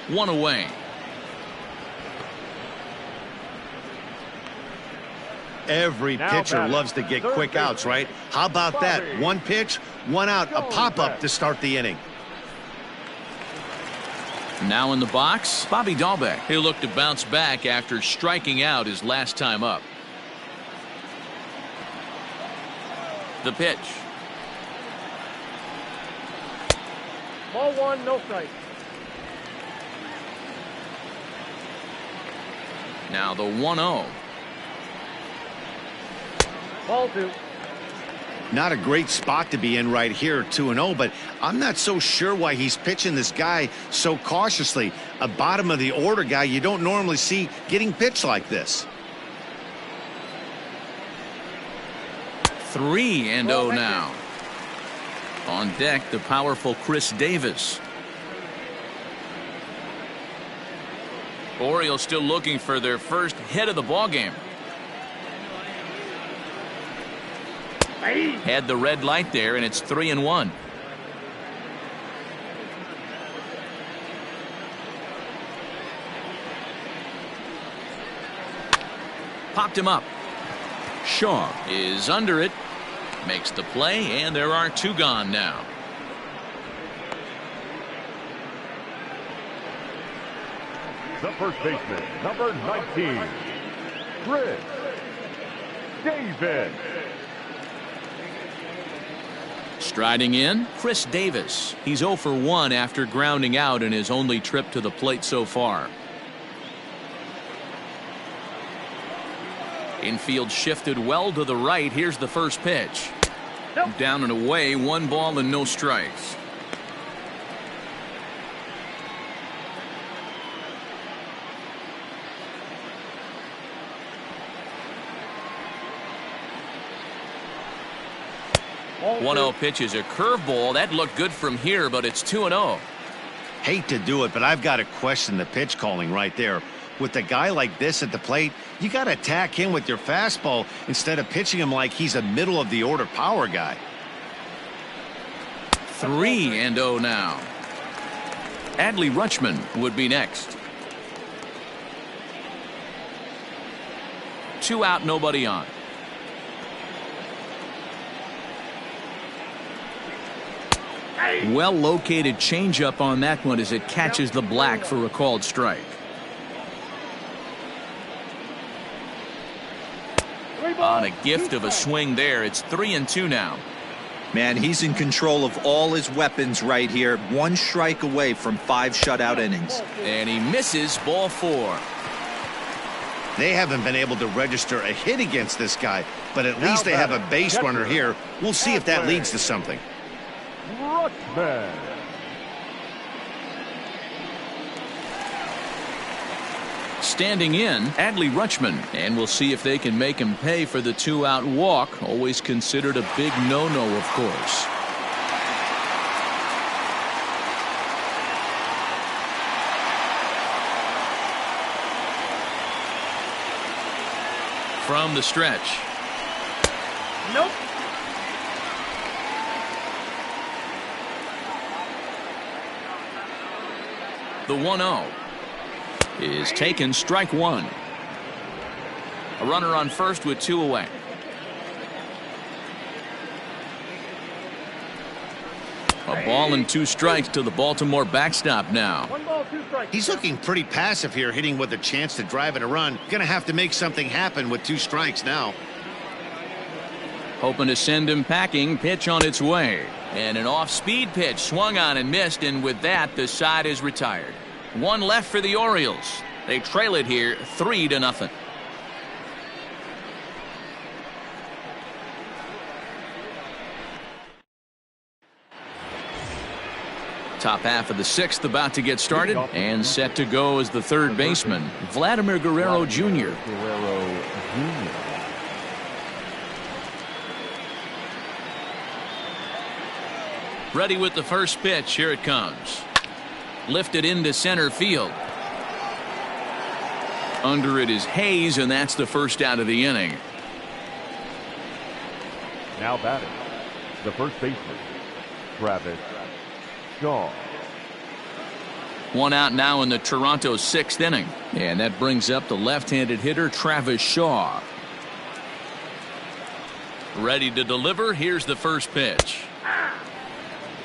One away. Every pitcher loves to get quick outs, right? How about that? One pitch, one out, a pop-up to start the inning. Now in the box, Bobby Dahlbeck. He'll look to bounce back after striking out his last time up. The pitch. Ball one, no strike. Now the 1-0. Ball two. Not a great spot to be in right here, 2-0, but I'm not so sure why he's pitching this guy so cautiously. A bottom of the order guy you don't normally see getting pitched like this. 3-0 now. On deck, the powerful Chris Davis. Orioles still looking for their first hit of the ballgame. Had the red light there, and it's 3-1. Popped him up. Shaw is under it. Makes the play, and there are two gone now. The first baseman, number 19, Chris Davis. Striding in, Chris Davis. He's 0 for 1 after grounding out in his only trip to the plate so far. Infield shifted well to the right. Here's the first pitch. Down and away, 1 ball and no strikes. Ball 1-0 pitch is a curveball. That looked good from here, but it's 2-0. Hate to do it, but I've got to question the pitch calling right there. With a guy like this at the plate, you got to attack him with your fastball instead of pitching him like he's a middle of the order power guy. 3-0 now. Adley Rutschman would be next. 2 out, nobody on. Well located changeup on that one as it catches the black for a called strike. On a gift of a swing there, it's 3-2 now. Man, he's in control of all his weapons right here. 1 strike away from 5 shutout innings. And he misses, ball 4. They haven't been able to register a hit against this guy, but at least they have a base runner here. We'll see if that leads to something. Rutschman. Standing in, Adley Rutschman, and we'll see if they can make him pay for the 2-out walk. Always considered a big no-no, of course. From the stretch. Nope. The 1-0 is taken, strike 1. A runner on first with 2 away. A ball and 2 strikes to the Baltimore backstop now. 1 ball, 2 strikes. He's looking pretty passive here, hitting with a chance to drive and a run. Gonna have to make something happen with 2 strikes now. Hoping to send him packing. Pitch on its way. And an off-speed pitch swung on and missed, and with that, the side is retired. 1 left for the Orioles. They trail it here 3-0. Top half of the sixth about to get started, and set to go as the third baseman, Vladimir Guerrero Jr. Ready with the first pitch. Here it comes. Lifted into center field. Under it is Hayes, and that's the first out of the inning. Now batting, the first baseman, Travis Shaw. One out now in the Toronto sixth inning, and that brings up the left-handed hitter Travis Shaw. Ready to deliver. Here's the first pitch.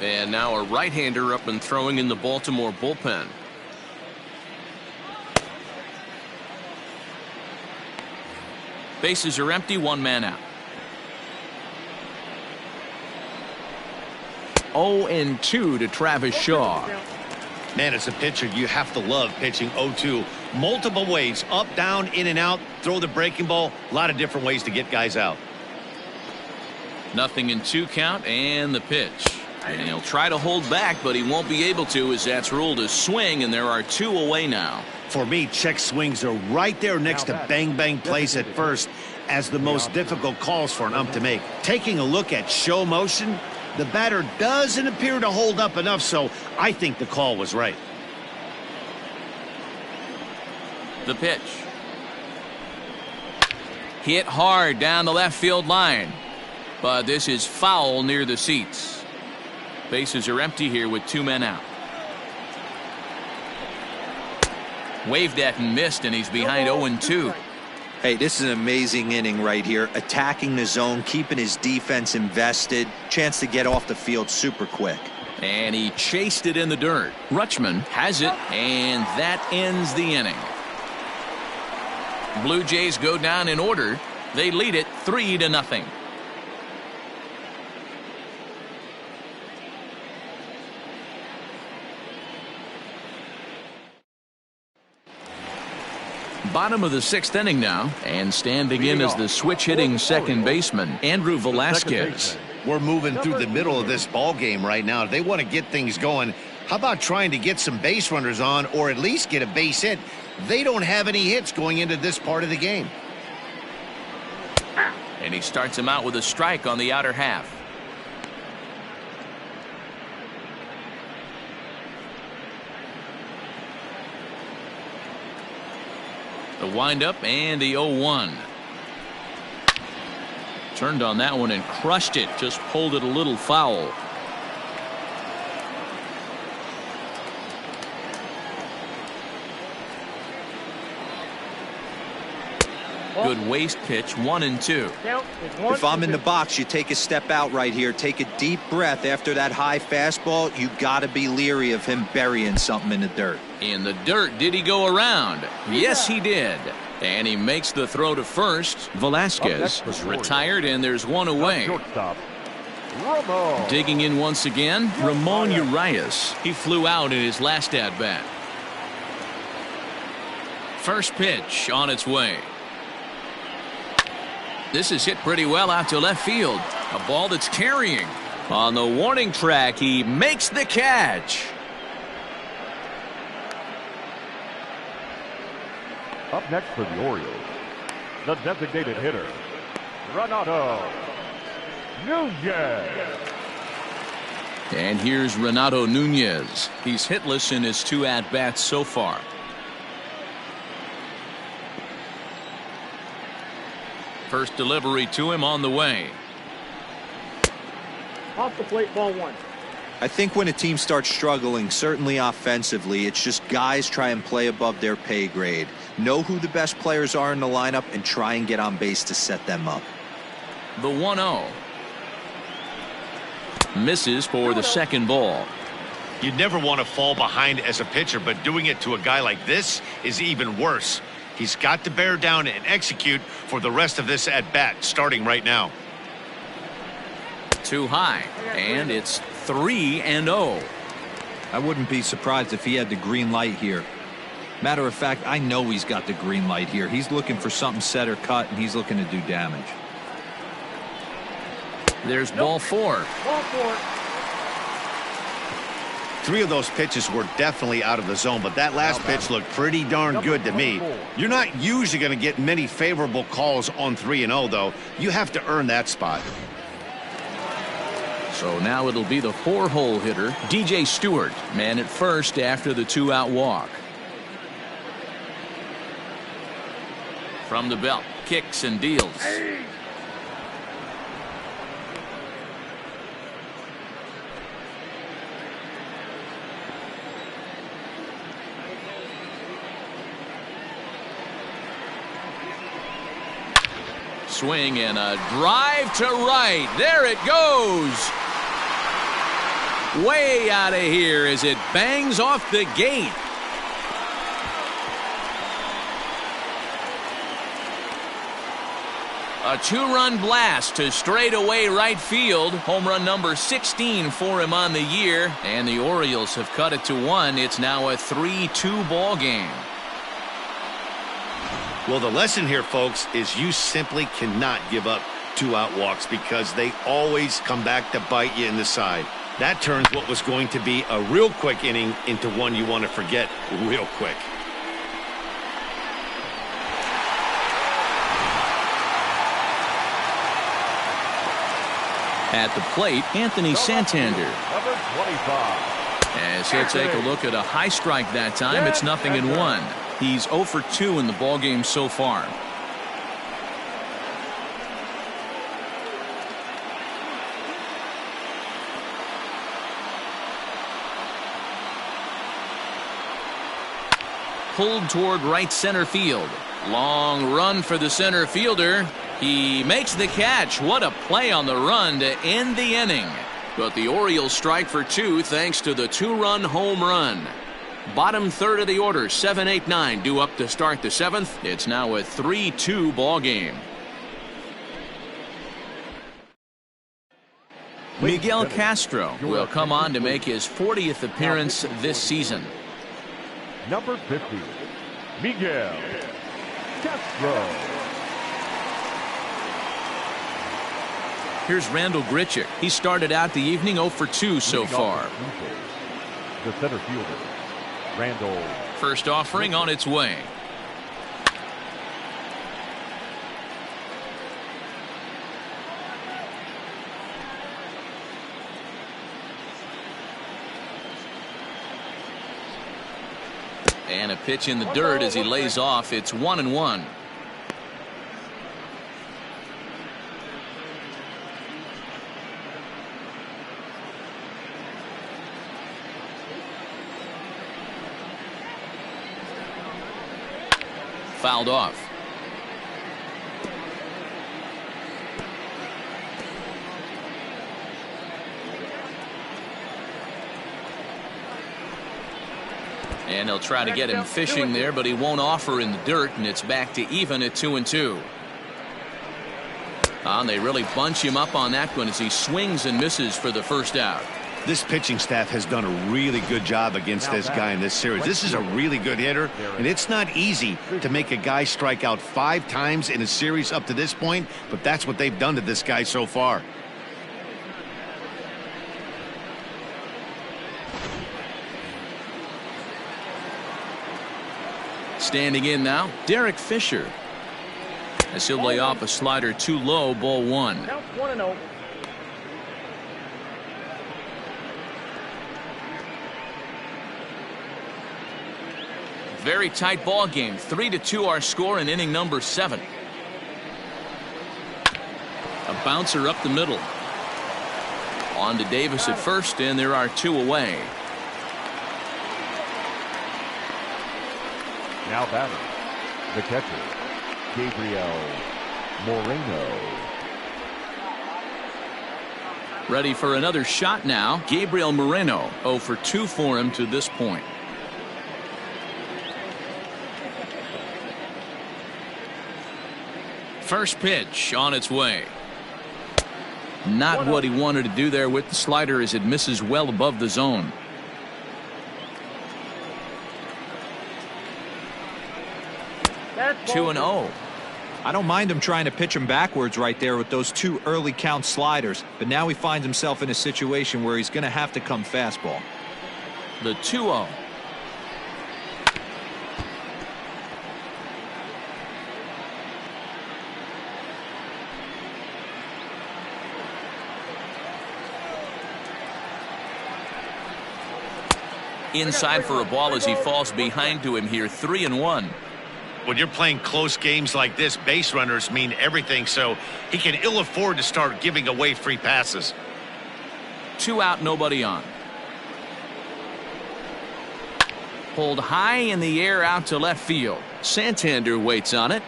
And now a right-hander up and throwing in the Baltimore bullpen. Bases are empty, one man out. 0-2 to Travis Shaw. Man, as a pitcher, you have to love pitching 0-2. Multiple ways, up, down, in and out, throw the breaking ball. A lot of different ways to get guys out. 0-2 count, and the pitch. And he'll try to hold back, but he won't be able to, as that's ruled a swing, and there are 2 away now. For me, check swings are right there next to bang-bang plays at first as the most difficult calls for an ump to make. Taking a look at show motion, the batter doesn't appear to hold up enough, so I think the call was right. The pitch. Hit hard down the left field line, but this is foul near the seats. Bases are empty here with 2 men out. Waved at and missed, and he's behind 0-2. Hey, this is an amazing inning right here. Attacking the zone, keeping his defense invested. Chance to get off the field super quick. And he chased it in the dirt. Rutschman has it, and that ends the inning. Blue Jays go down in order. They lead it 3-0. Bottom of the sixth inning now, and standing in as the switch-hitting second baseman, Andrew Velasquez. We're moving through the middle of this ball game right now. They want to get things going. How about trying to get some base runners on, or at least get a base hit? They don't have any hits going into this part of the game. And he starts him out with a strike on the outer half. The windup and the 0-1. Turned on that one and crushed it. Just pulled it a little foul. Good waist pitch, 1-2. If I'm in the box, you take a step out right here. Take a deep breath after that high fastball. You got to be leery of him burying something in the dirt. In the dirt, did he go around? Yes, he did. And he makes the throw to first. Velasquez is retired, and there's one away. Digging in once again, Ramon Urias. He flew out in his last at-bat. First pitch on its way. This is hit pretty well out to left field. A ball that's carrying. On the warning track, he makes the catch. Up next for the Orioles, the designated hitter, Renato Nunez. And here's Renato Nunez. He's hitless in his 2 at-bats so far. First delivery to him on the way. Off the plate, ball 1. I think when a team starts struggling, certainly offensively, it's just guys try and play above their pay grade. Know who the best players are in the lineup and try and get on base to set them up. The 1-0. Misses for the second ball. You'd never want to fall behind as a pitcher, but doing it to a guy like this is even worse. He's got to bear down and execute for the rest of this at-bat, starting right now. Too high, and it's 3-0. I wouldn't be surprised if he had the green light here. Matter of fact, I know he's got the green light here. He's looking for something set or cut, and he's looking to do damage. There's ball 4. Ball 4. 3 of those pitches were definitely out of the zone, but that last pitch looked pretty darn good to me. You're not usually going to get many favorable calls on 3-0, though. You have to earn that spot. So now it'll be the 4-hole hitter, DJ Stewart, man at first after the 2-out walk. From the belt, kicks and deals. Swing and a drive to right. There it goes. Way out of here as it bangs off the gate. A 2-run blast to straightaway right field. Home run number 16 for him on the year. And the Orioles have cut it to 1. It's now a 3-2 ball game. Well, the lesson here, folks, is you simply cannot give up 2-out walks because they always come back to bite you in the side. That turns what was going to be a real quick inning into one you want to forget real quick. At the plate, Anthony Santander. Number 25. As he'll take a look at a high strike that time, it's 0-1. He's 0 for 2 in the ballgame so far. Pulled toward right center field. Long run for the center fielder. He makes the catch. What a play on the run to end the inning. But the Orioles strike for 2 thanks to the 2-run home run. Bottom third of the order, 7-8-9 due up to start the 7th. It's now a 3-2 ball game. Miguel Castro will come on to make his 40th appearance this season. Number 50, Miguel Castro. Here's Randall Grichuk. He started out the evening 0 for 2 so far. The center fielder, Randall. First offering on its way. And a pitch in the dirt as he lays off. It's 1-1. Fouled off. And they'll try to get him fishing there, but he won't offer in the dirt, and it's back to even at 2-2. And they really bunch him up on that one as he swings and misses for the first out. This pitching staff has done a really good job against this guy in this series. This is a really good hitter, and it's not easy to make a guy strike out 5 times in a series up to this point, but that's what they've done to this guy so far. Standing in now, Derek Fisher. As he'll lay off a slider too low, ball 1. Count 1-0. Very tight ball game. 3-2 our score in inning number 7. A bouncer up the middle. On to Davis at first, and there are 2 away. Now batting, the catcher, Gabriel Moreno. Ready for another shot now. Gabriel Moreno, 0 for 2 for him to this point. First pitch on its way. Not what he wanted to do there with the slider as it misses well above the zone. That's 2-0. I don't mind him trying to pitch him backwards right there with those 2 early count sliders, but now he finds himself in a situation where he's going to have to come fastball. The 2-0. Inside for a ball as he falls behind to him here. 3-1. When you're playing close games like this, base runners mean everything, so he can ill afford to start giving away free passes. 2 out, nobody on. Pulled high in the air out to left field. Santander waits on it.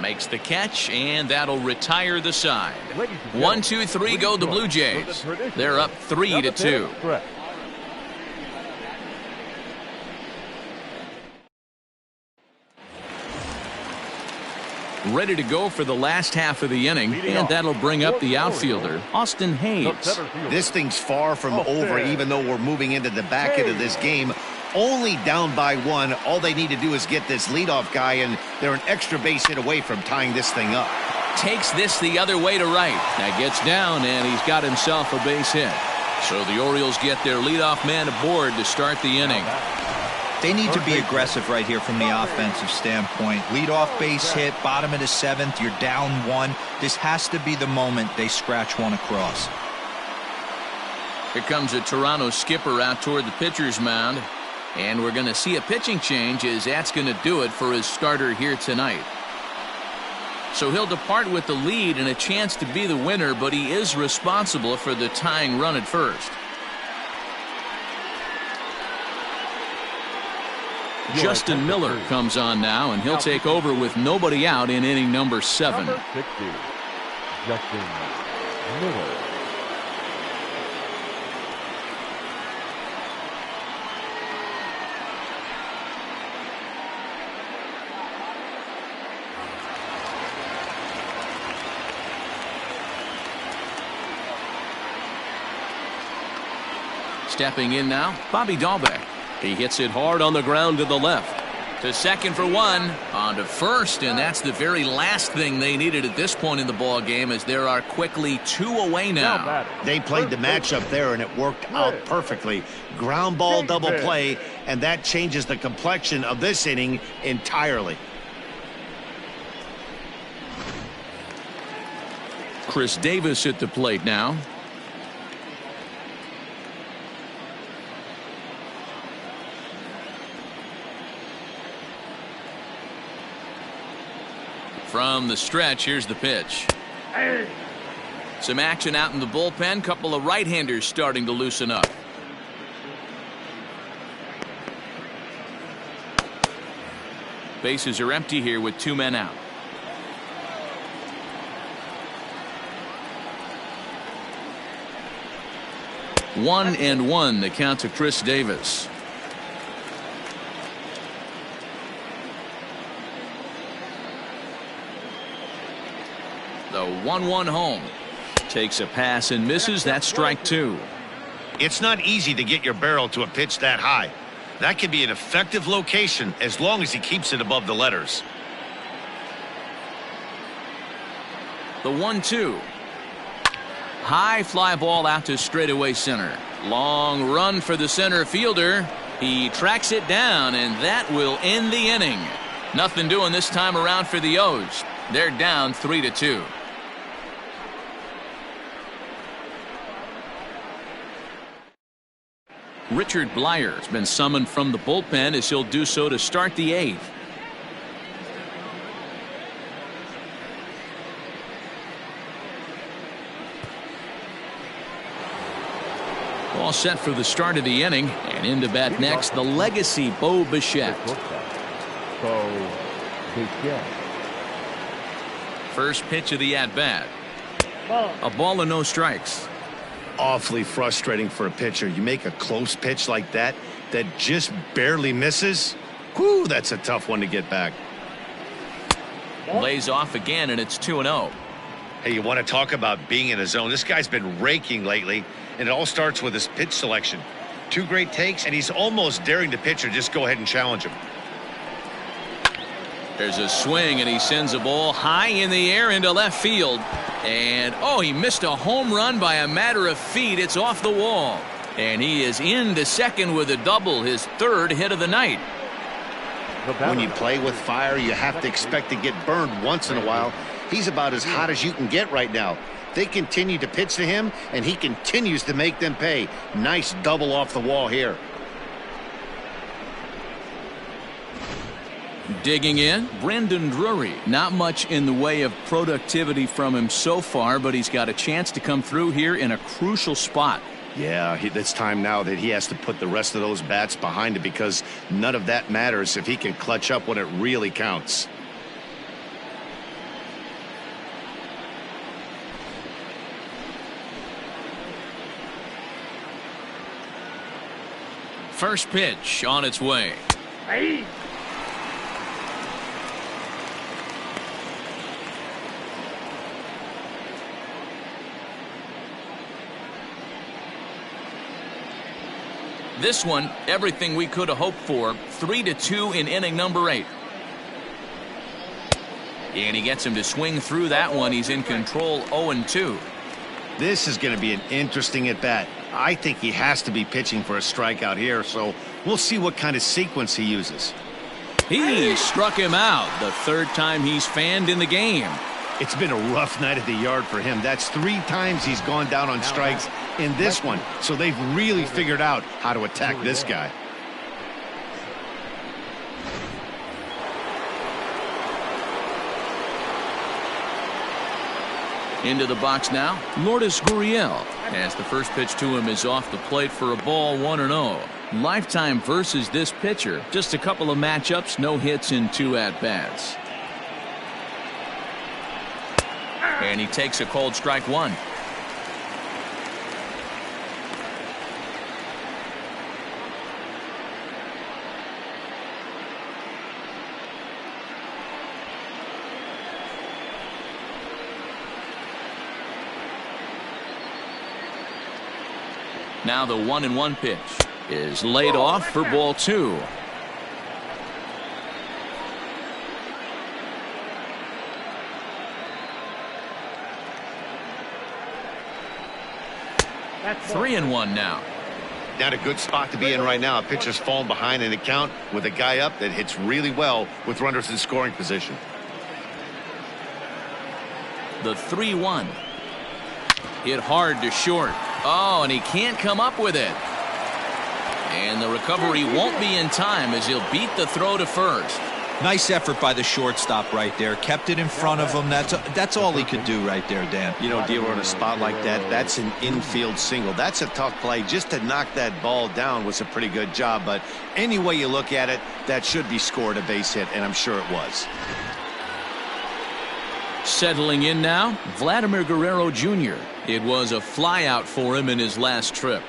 Makes the catch, and that'll retire the side. 1, 2, 3 go the Blue Jays. They're up 3-2. Ready to go for the last half of the inning, and that'll bring up the outfielder, Austin Hayes. This thing's far from over, even though we're moving into the back end of this game. Only down by 1. All they need to do is get this leadoff guy, and they're an extra base hit away from tying this thing up. Takes this the other way to right. Now gets down, and he's got himself a base hit. So the Orioles get their leadoff man aboard to start the inning. They need to be aggressive right here from the offensive standpoint. Lead off base hit, bottom of the 7th, you're down 1. This has to be the moment they scratch one across. Here comes a Toronto skipper out toward the pitcher's mound. And we're going to see a pitching change as that's going to do it for his starter here tonight. So he'll depart with the lead and a chance to be the winner, but he is responsible for the tying run at first. Justin Miller comes on now, and he'll take over with nobody out in inning number 7. Number 60, Justin Miller. Stepping in now, Bobby Dahlbeck. He hits it hard on the ground to the left. To second for 1. On to first, and that's the very last thing they needed at this point in the ball game, as there are quickly 2 away now. They played the matchup there, and it worked out perfectly. Ground ball double play, and that changes the complexion of this inning entirely. Chris Davis at the plate now. From the stretch, here's the pitch. Some action out in the bullpen. Couple of right-handers starting to loosen up. Bases are empty here with 2 men out. One and one, the count to Chris Davis. The 1-1 home. Takes a pass and misses. That's strike 2. It's not easy to get your barrel to a pitch that high. That can be an effective location as long as he keeps it above the letters. The 1-2. High fly ball out to straightaway center. Long run for the center fielder. He tracks it down, and that will end the inning. Nothing doing this time around for the O's. They're down 3-2. Richard Blyer has been summoned from the bullpen as he'll do so to start the 8th. All set for the start of the inning, and in to bat next, the legacy Bo Bichette. First pitch of the at-bat. A ball and no strikes. Awfully frustrating for a pitcher. You make a close pitch like that just barely misses. Whew, that's a tough one to get back. Lays off again, and it's 2-0. Hey, you want to talk about being in a zone? This guy's been raking lately, and it all starts with his pitch selection. 2 great takes, and he's almost daring the pitcher just go ahead and challenge him. There's a swing, and he sends a ball high in the air into left field. And, oh, he missed a home run by a matter of feet. It's off the wall. And he is into second with a double, his third hit of the night. When you play with fire, you have to expect to get burned once in a while. He's about as hot as you can get right now. They continue to pitch to him, and he continues to make them pay. Nice double off the wall here. Digging in, Brendan Drury. Not much in the way of productivity from him so far, but he's got a chance to come through here in a crucial spot. Yeah, it's time now that he has to put the rest of those bats behind it, because none of that matters if he can clutch up when it really counts. First pitch on its way. Hey. This one, everything we could have hoped for. 3-2 in inning number 8. And he gets him to swing through that one. He's in control, 0-2. This is going to be an interesting at-bat. I think he has to be pitching for a strikeout here, so we'll see what kind of sequence he uses. He struck him out, the third time he's fanned in the game. It's been a rough night at the yard for him. That's 3 times he's gone down on strikes in this one, so they've really figured out how to attack this guy. Into the box now, Lourdes Gurriel. As the first pitch to him is off the plate for a ball, 1-0. Lifetime versus this pitcher. Just a couple of matchups, no hits in 2 at-bats. And he takes a cold strike 1. Now the 1-1 pitch is laid off for ball 2. That's 3-1 now. Not a good spot to be in right now. A pitcher's falling behind in the count with a guy up that hits really well with runners in scoring position. The 3-1. Hit hard to short. Oh, and he can't come up with it. And the recovery won't be in time as he'll beat the throw to first. Nice effort by the shortstop right there. Kept it in front of him. That's all he could do right there, Dan. You know, dealer in a spot like that, that's an infield single. That's a tough play. Just to knock that ball down was a pretty good job. But any way you look at it, that should be scored a base hit, and I'm sure it was. Settling in now, Vladimir Guerrero Jr. It was a flyout for him in his last trip.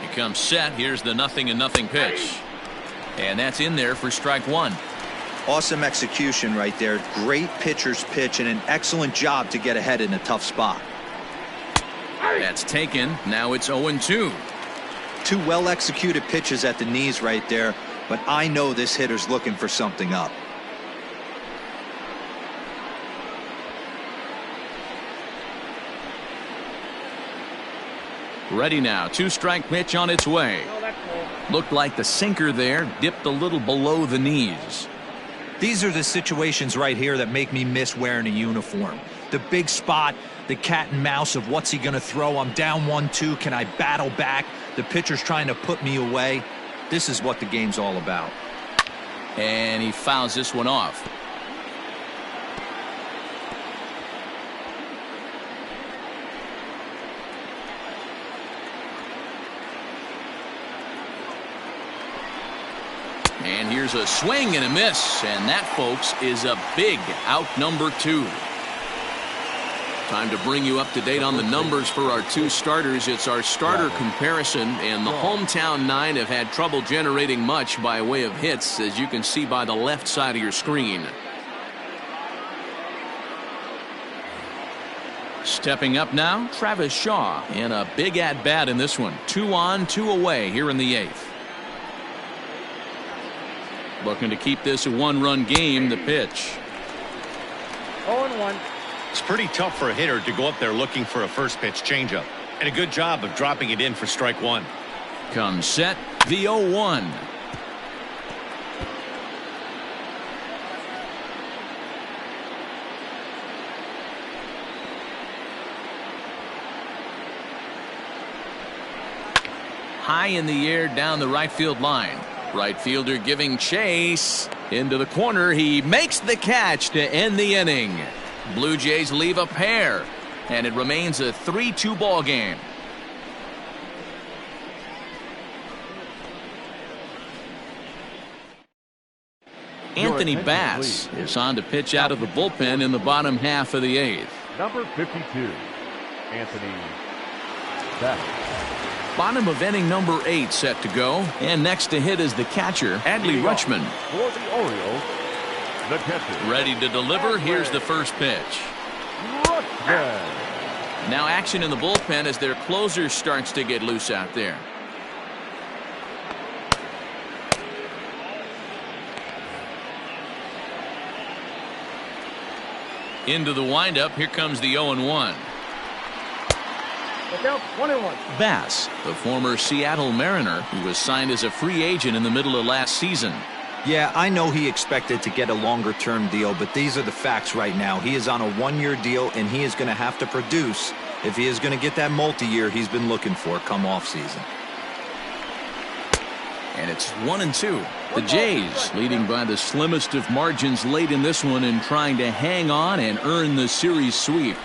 He comes set. Here's the 0-0 pitch. And that's in there for strike 1. Awesome execution right there. Great pitcher's pitch and an excellent job to get ahead in a tough spot. That's taken. Now it's 0-2. 2 well-executed pitches at the knees right there, but I know this hitter's looking for something up. Ready now. 2-strike pitch on its way. Looked like the sinker there dipped a little below the knees. These are the situations right here that make me miss wearing a uniform. The big spot, the cat and mouse of what's he going to throw. I'm down 1-2. Can I battle back? The pitcher's trying to put me away. This is what the game's all about. And he fouls this one off. And here's a swing and a miss, and that, folks, is a big out number 2. Time to bring you up to date on the numbers for our 2 starters. It's our starter comparison, and the hometown 9 have had trouble generating much by way of hits, as you can see by the left side of your screen. Stepping up now, Travis Shaw, and a big at-bat in this one. 2 on, 2 away here in the 8th. Looking to keep this a one-run game. The pitch. 0-1. It's pretty tough for a hitter to go up there looking for a first pitch changeup. And a good job of dropping it in for strike one. Comes set. The 0-1. High in the air down the right field line. Right fielder giving chase. Into the corner. He makes the catch to end the inning. Blue Jays leave a pair. And it remains a 3-2 ball game. Anthony Bass is on to pitch out of the bullpen in the bottom half of the 8th. Number 52, Anthony Bass. Bottom of inning number 8 set to go. And next to hit is the catcher, Adley Rutschman. For the Orioles, the catcher. Ready to deliver. Here's the first pitch. Rutschman. Now action in the bullpen as their closer starts to get loose out there. Into the windup. Here comes the 0-1. Look out, 1-1. Bass, the former Seattle Mariner, who was signed as a free agent in the middle of last season. Yeah, I know he expected to get a longer-term deal, but these are the facts right now. He is on a one-year deal, and he is going to have to produce if he is going to get that multi-year he's been looking for come off-season. And it's 1-2. The Jays leading by the slimmest of margins late in this one and trying to hang on and earn the series sweep.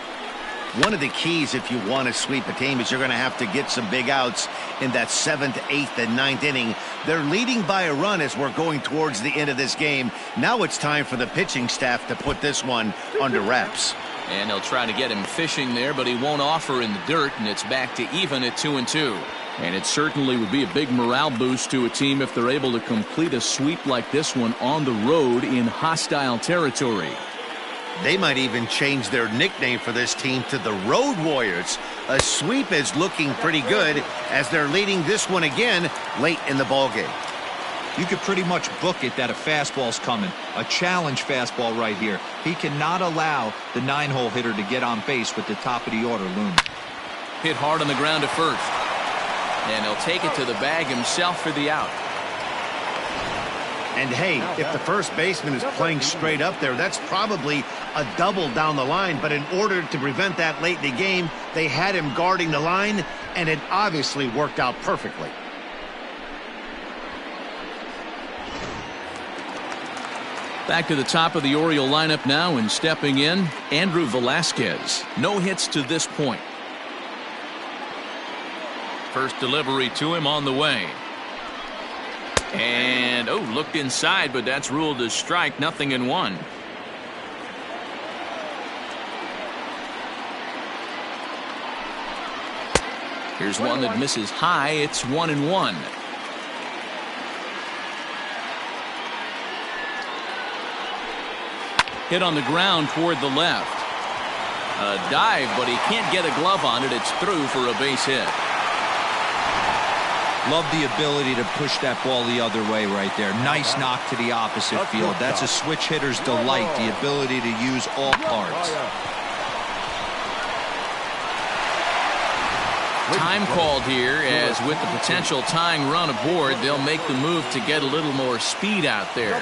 One of the keys if you want to sweep a team is you're going to have to get some big outs in that 7th, 8th, and 9th inning. They're leading by a run as we're going towards the end of this game. Now it's time for the pitching staff to put this one under wraps. And they'll try to get him fishing there, but he won't offer in the dirt, and it's back to even at 2-2. And it certainly would be a big morale boost to a team if they're able to complete a sweep like this one on the road in hostile territory. They might even change their nickname for this team to the Road Warriors. A sweep is looking pretty good as they're leading this one again late in the ballgame. You could pretty much book it that a fastball's coming. A challenge fastball right here. He cannot allow the 9-hole hitter to get on base with the top of the order looming. Hit hard on the ground at first. And he'll take it to the bag himself for the out. And hey, if the first baseman is playing straight up there, that's probably a double down the line. But in order to prevent that late in the game, they had him guarding the line, and it obviously worked out perfectly. Back to the top of the Oriole lineup now, and stepping in, Andrew Velazquez. No hits to this point. First delivery to him on the way. And, looked inside, but that's ruled as strike. 0-1. Here's one that misses high. It's 1-1. Hit on the ground toward the left. A dive, but he can't get a glove on it. It's through for a base hit. Love the ability to push that ball the other way right there. Nice knock to the opposite field. That's a switch hitter's delight, the ability to use all parts. Time called here, as with the potential tying run aboard, they'll make the move to get a little more speed out there.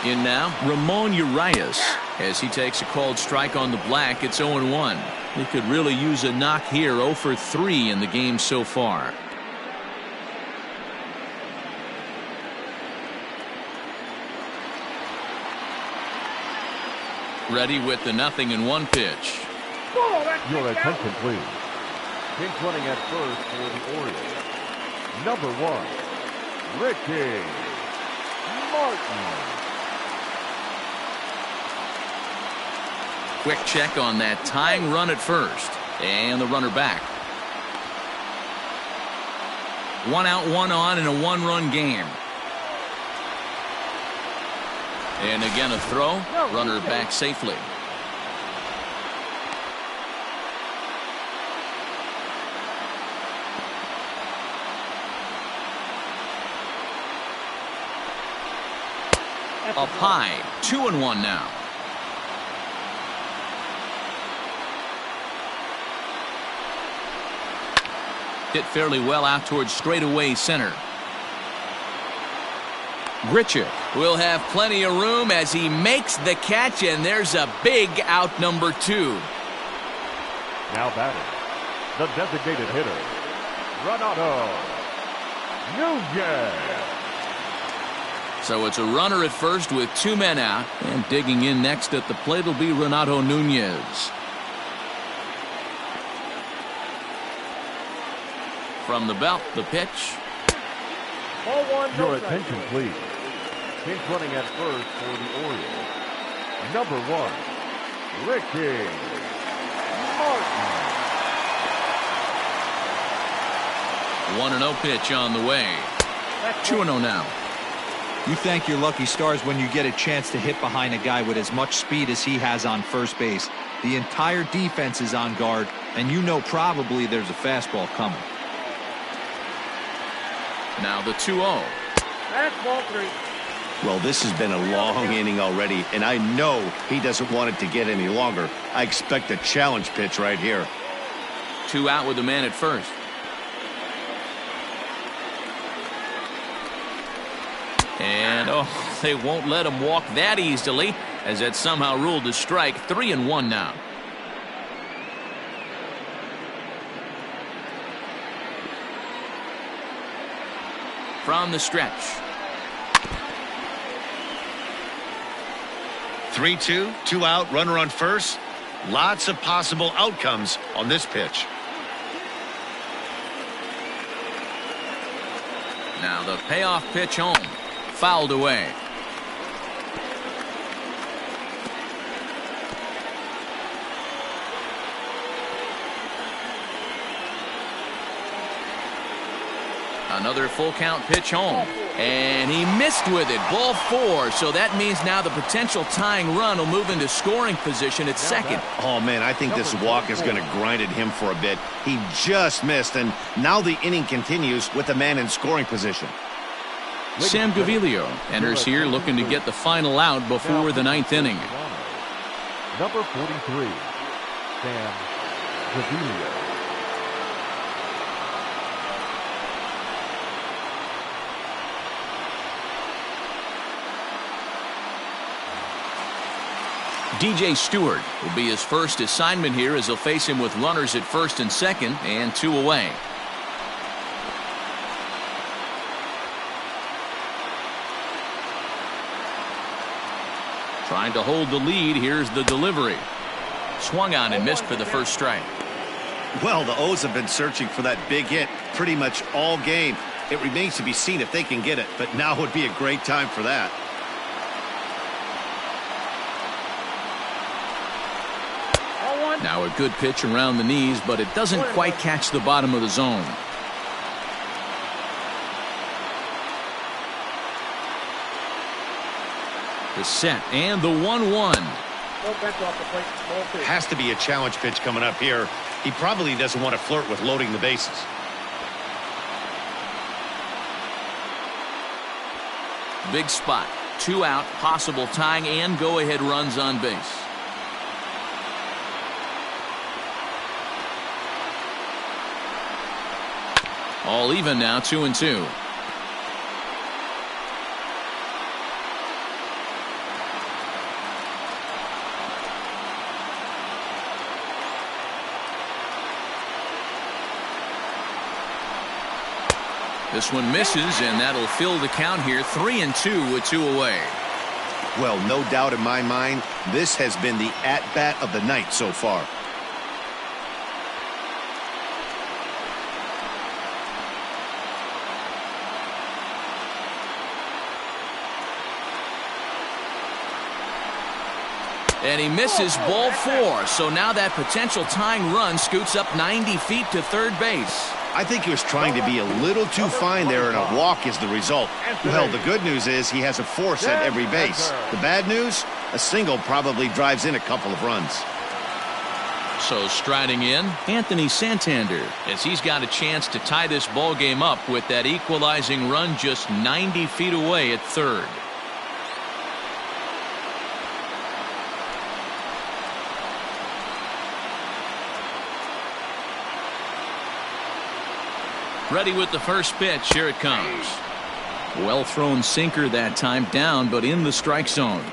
In now, Ramon Urias, as he takes a called strike on the black. It's 0-1. He could really use a knock here. 0 for 3 in the game so far. Ready with the 0-1 pitch. Your attention, please. Pinch running at first for the Orioles. Number 1, Ricky Martin. Quick check on that tying run at first. And the runner back. 1 out, 1 on in a 1-run game. And again a throw. Runner back safely. Up high, 2-1 now. Hit fairly well out towards straightaway center. Grichuk will have plenty of room as he makes the catch, and there's a big out number 2. Now batting, the designated hitter, Renato Nunez. So it's a runner at first with 2 men out, and digging in next at the plate will be Renato Nunez. From the belt, the pitch. Ball one, Your no strike. attention, please. Pinch running at first for the Orioles. Number 1, Ricky Martin. 1-0 pitch on the way. 2-0 now. You thank your lucky stars when you get a chance to hit behind a guy with as much speed as he has on first base. The entire defense is on guard, and you know probably there's a fastball coming. Now the 2-0. That's ball 3. Well, this has been a long inning already, and I know he doesn't want it to get any longer. I expect a challenge pitch right here. 2 out with the man at first. And they won't let him walk that easily, as that's somehow ruled a strike. 3-1 now. From the stretch. 3-2, 2 out, runner on first. Lots of possible outcomes on this pitch. Now the payoff pitch home. Fouled away. Another full count pitch home. And he missed with it. Ball 4. So that means now the potential tying run will move into scoring position at second. Oh, man, I think this walk is going to grind at him for a bit. He just missed, and now the inning continues with the man in scoring position. Sam Gaviglio enters here looking to get the final out before the 9th inning. Number 43, Sam Gaviglio. DJ Stewart will be his first assignment here as he'll face him with runners at first and second and 2 away. Trying to hold the lead. Here's the delivery. Swung on and missed for the first strike. Well, the O's have been searching for that big hit pretty much all game. It remains to be seen if they can get it, but now would be a great time for that. Now a good pitch around the knees, but it doesn't quite catch the bottom of the zone. The set and the 1-1. Has to be a challenge pitch coming up here. He probably doesn't want to flirt with loading the bases. Big spot. 2 out, possible tying and go-ahead runs on base. All even now, 2-2. This one misses, and that'll fill the count here. 3-2 with 2 away. Well, no doubt in my mind, this has been the at-bat of the night so far. And he misses ball 4. So now that potential tying run scoots up 90 feet to third base. I think he was trying to be a little too fine there, and a walk is the result. Well, the good news is he has a force at every base. The bad news, a single probably drives in a couple of runs. So striding in, Anthony Santander, as he's got a chance to tie this ball game up with that equalizing run just 90 feet away at third. Ready with the first pitch. Here it comes. Well thrown sinker that time, down but in the strike zone.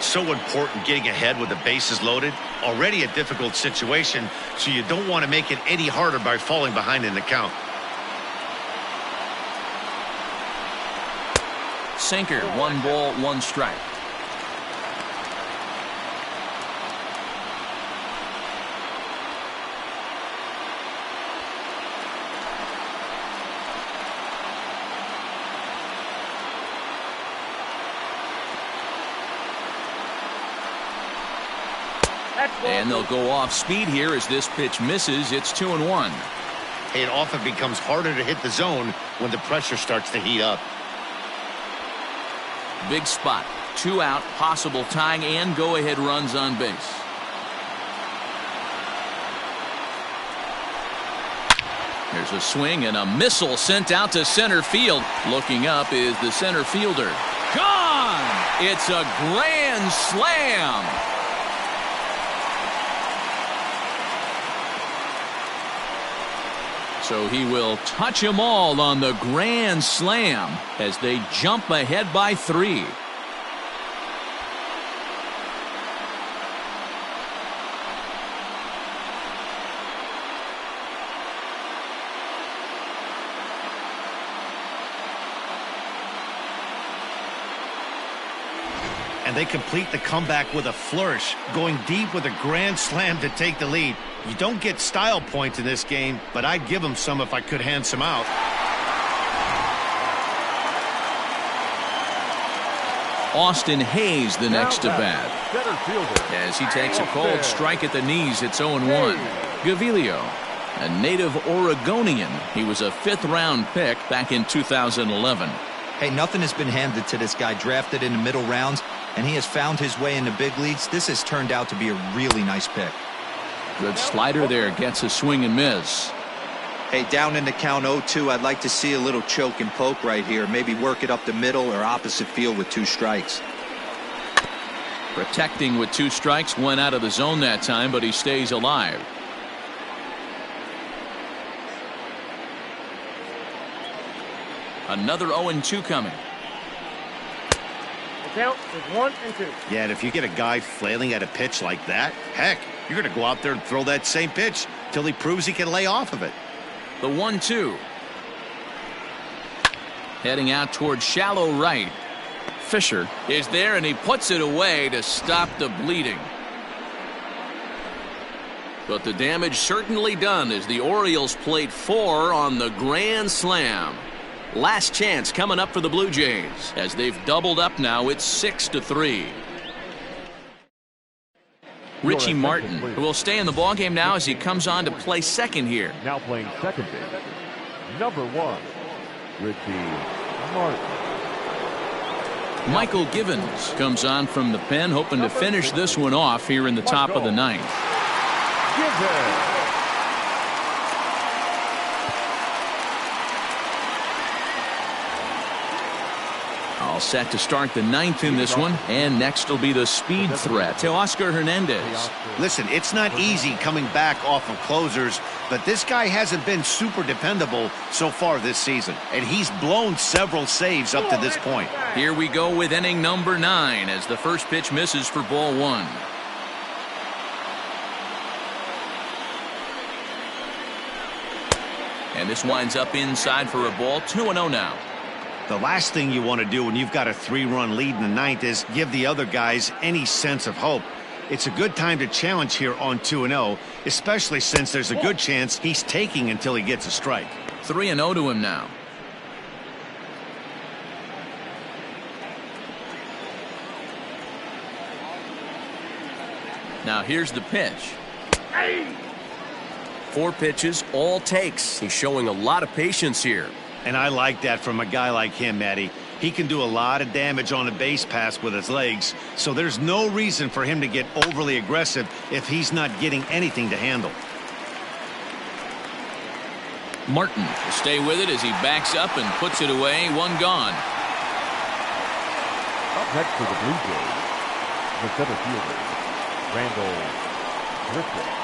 So important getting ahead with the bases loaded. Already a difficult situation, so you don't want to make it any harder by falling behind in the count. Sinker, 1 ball, 1 strike. And they'll go off speed here as this pitch misses. It's 2-1. It often becomes harder to hit the zone when the pressure starts to heat up. Big spot. 2 out, possible tying and go-ahead runs on base. There's a swing and a missile sent out to center field. Looking up is the center fielder. Gone! It's a grand slam. So he will touch them all on the grand slam as they jump ahead by 3. And they complete the comeback with a flourish, going deep with a grand slam to take the lead. You don't get style points in this game, but I'd give them some if I could hand some out. Austin Hayes the next to bat. As he takes a cold strike at the knees, it's 0-1. Gaviglio, a native Oregonian. He was a 5th-round pick back in 2011. Hey, nothing has been handed to this guy. Drafted in the middle rounds, and he has found his way in the big leagues. This has turned out to be a really nice pick. Good slider there, gets a swing and miss. Hey, down in the count 0-2, I'd like to see a little choke and poke right here. Maybe work it up the middle or opposite field with 2 strikes. Protecting with 2 strikes, went out of the zone that time, but he stays alive. Another 0-2 coming. The count is 1-2. Yeah, and if you get a guy flailing at a pitch like that, heck, you're going to go out there and throw that same pitch till he proves he can lay off of it. The 1-2. Heading out towards shallow right. Fisher is there, and he puts it away to stop the bleeding. But the damage certainly done as the Orioles played 4 on the grand slam. Last chance coming up for the Blue Jays. As they've doubled up now, it's 6-3. Richie Martin, who will stay in the ballgame now as he comes on to play second here. Now playing second base, number 1, Richie Martin. Michael Givens comes on from the pen, hoping to finish this one off here in the top of the 9th. Givens. All set to start the 9th in this one, and next will be the speed threat to Oscar Hernandez. Listen, it's not easy coming back off of closers, but this guy hasn't been super dependable so far this season, and he's blown several saves up to this point. Here we go with inning number 9 as the first pitch misses for ball 1. And this winds up inside for a ball. 2-0 now. The last thing you want to do when you've got a 3-run lead in the 9th is give the other guys any sense of hope. It's a good time to challenge here on 2-0, especially since there's a good chance he's taking until he gets a strike. 3-0 to him now. Now here's the pitch. 4 pitches, all takes. He's showing a lot of patience here. And I like that from a guy like him, Matty. He can do a lot of damage on a base pass with his legs, so there's no reason for him to get overly aggressive if he's not getting anything to handle. Martin will stay with it as he backs up and puts it away. 1 gone. Up next for the Blue Jays, the center fielder, Randall Griffith.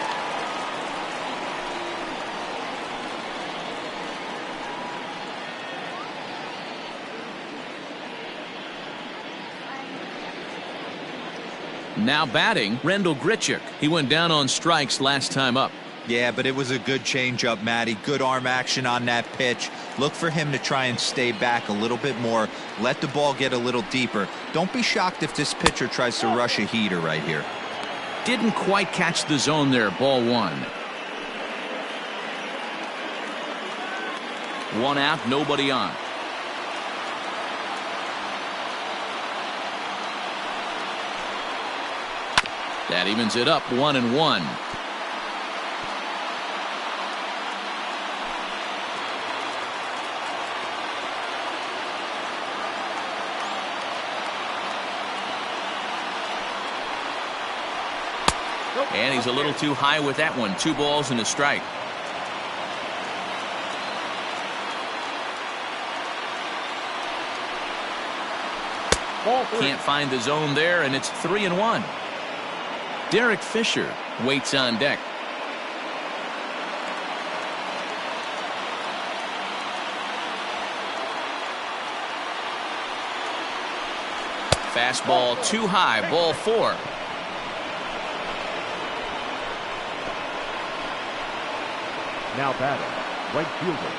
Now batting, Rendell Grichuk. He went down on strikes last time up. Yeah, but it was a good changeup, Matty. Good arm action on that pitch. Look for him to try and stay back a little bit more. Let the ball get a little deeper. Don't be shocked if this pitcher tries to rush a heater right here. Didn't quite catch the zone there. Ball one. One out, nobody on. That evens it up, 1-1. And he's a little too high with that one. 2 balls and a strike. Can't find the zone there, and it's 3-1. Derek Fisher waits on deck. Fastball too high, ball 4. Now batting, right fielder,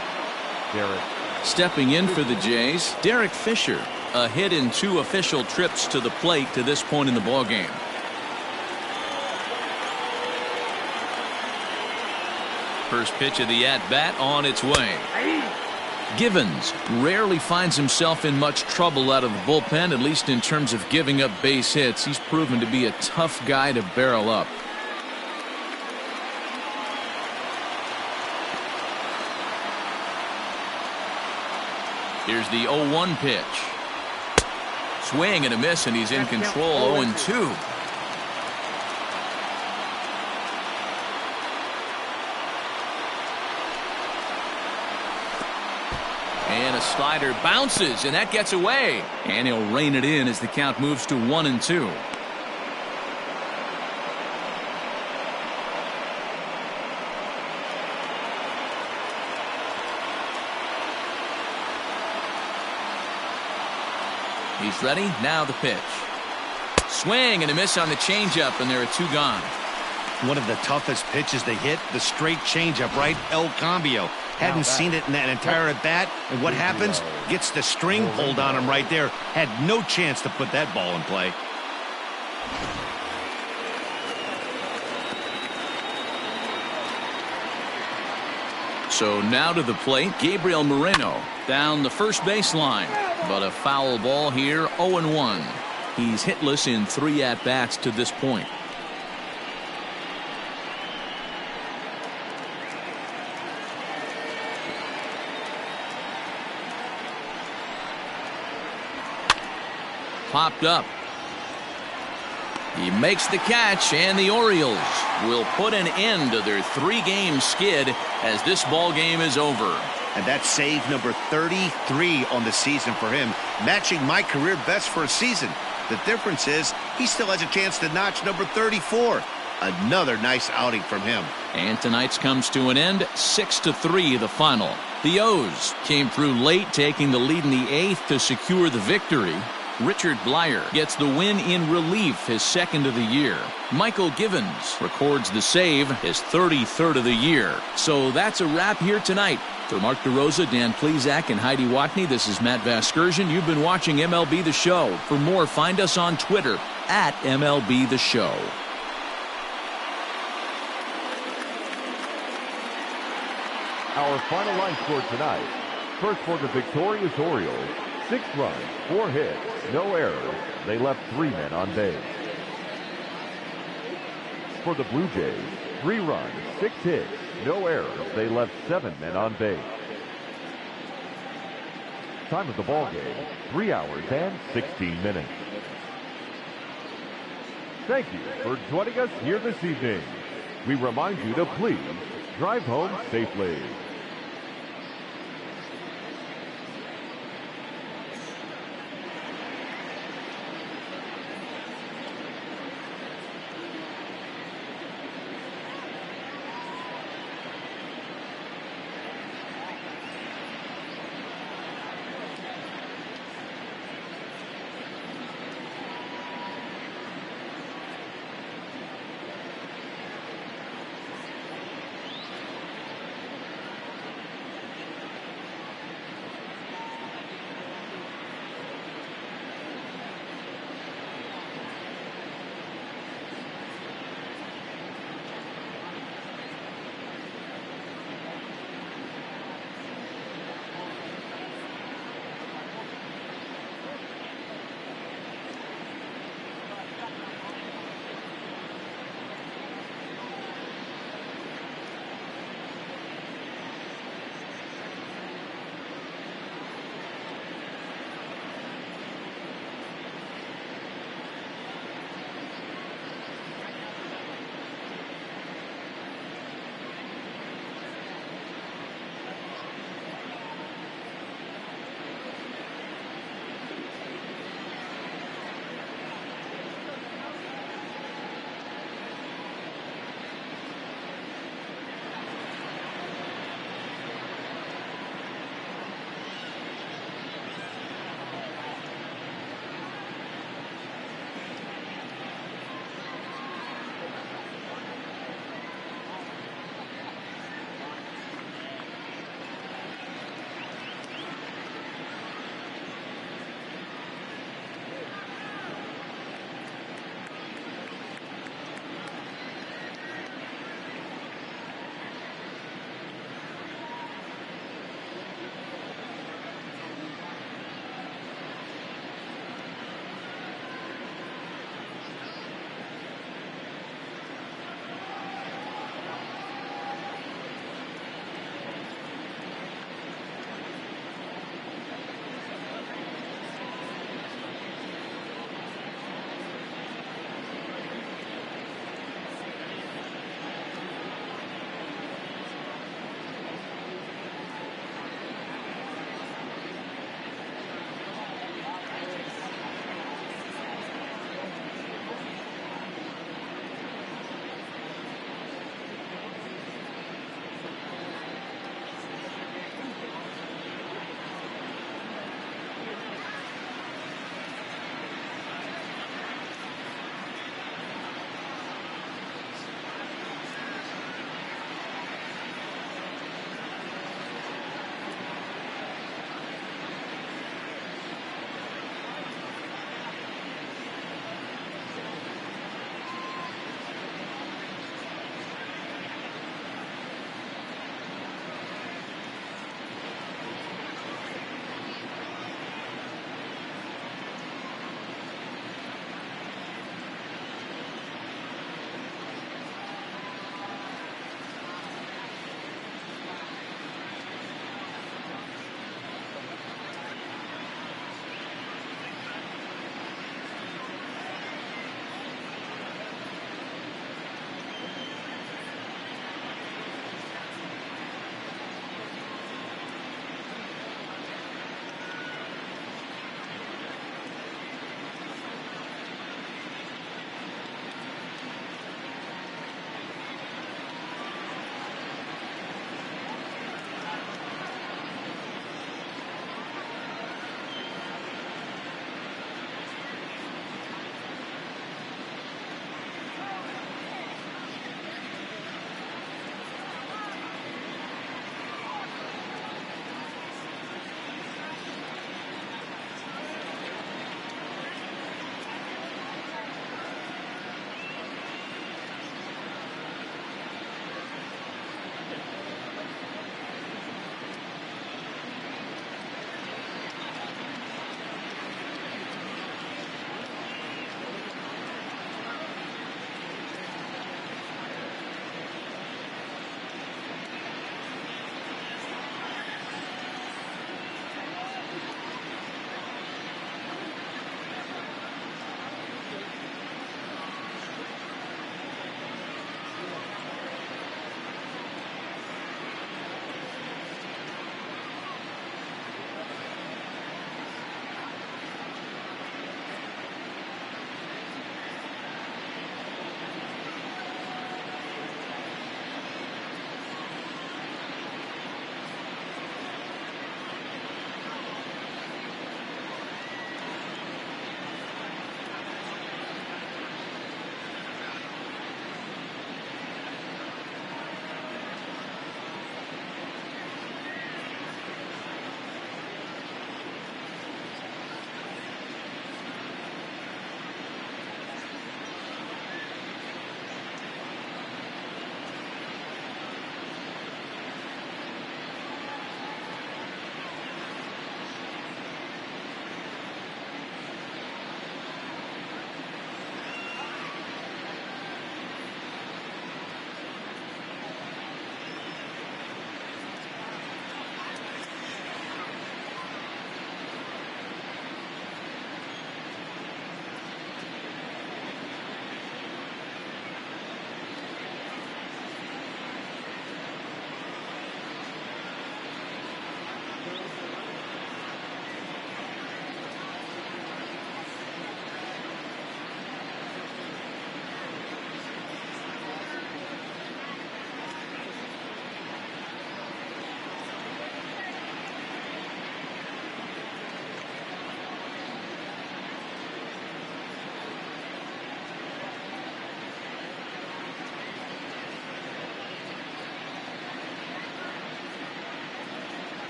Derek. Stepping in for the Jays, Derek Fisher. A hit in 2 official trips to the plate to this point in the ballgame. First pitch of the at-bat on its way. Givens rarely finds himself in much trouble out of the bullpen, at least in terms of giving up base hits. He's proven to be a tough guy to barrel up. Here's the 0-1 pitch. Swing and a miss, and he's in control. 0-2. And a slider bounces, and that gets away. And he'll rein it in as the count moves to 1-2. He's ready. Now the pitch. Swing and a miss on the changeup, and there are 2 gone. One of the toughest pitches to hit, the straight changeup, right? El Cambio. Hadn't seen it in that entire at bat, and what happens? Gets the string pulled on him right there. Had no chance to put that ball in play. So now to the plate, Gabriel Moreno down the first baseline. But a foul ball here, 0-1. He's hitless in 3 at-bats to this point. Popped up. He makes the catch, and the Orioles will put an end to their 3-game skid as this ball game is over. And that's save number 33 on the season for him, matching my career best for a season. The difference is he still has a chance to notch number 34. Another nice outing from him. And tonight's comes to an end, 6-3 the final. The O's came through late, taking the lead in the 8th to secure the victory. Richard Blyer gets the win in relief, his 2nd of the year. Michael Givens records the save, his 33rd of the year. So that's a wrap here tonight. For Mark DeRosa, Dan Plesac, and Heidi Watney, this is Matt Vasgersian. You've been watching MLB The Show. For more, find us on Twitter at MLB The Show. Our final line score tonight. First for the victorious Orioles, 6 runs, 4 hits, no errors. They left 3 men on base. For the Blue Jays, 3 runs, 6 hits, no errors. They left 7 men on base. Time of the ball game, 3 hours and 16 minutes. Thank you for joining us here this evening. We remind you to please drive home safely.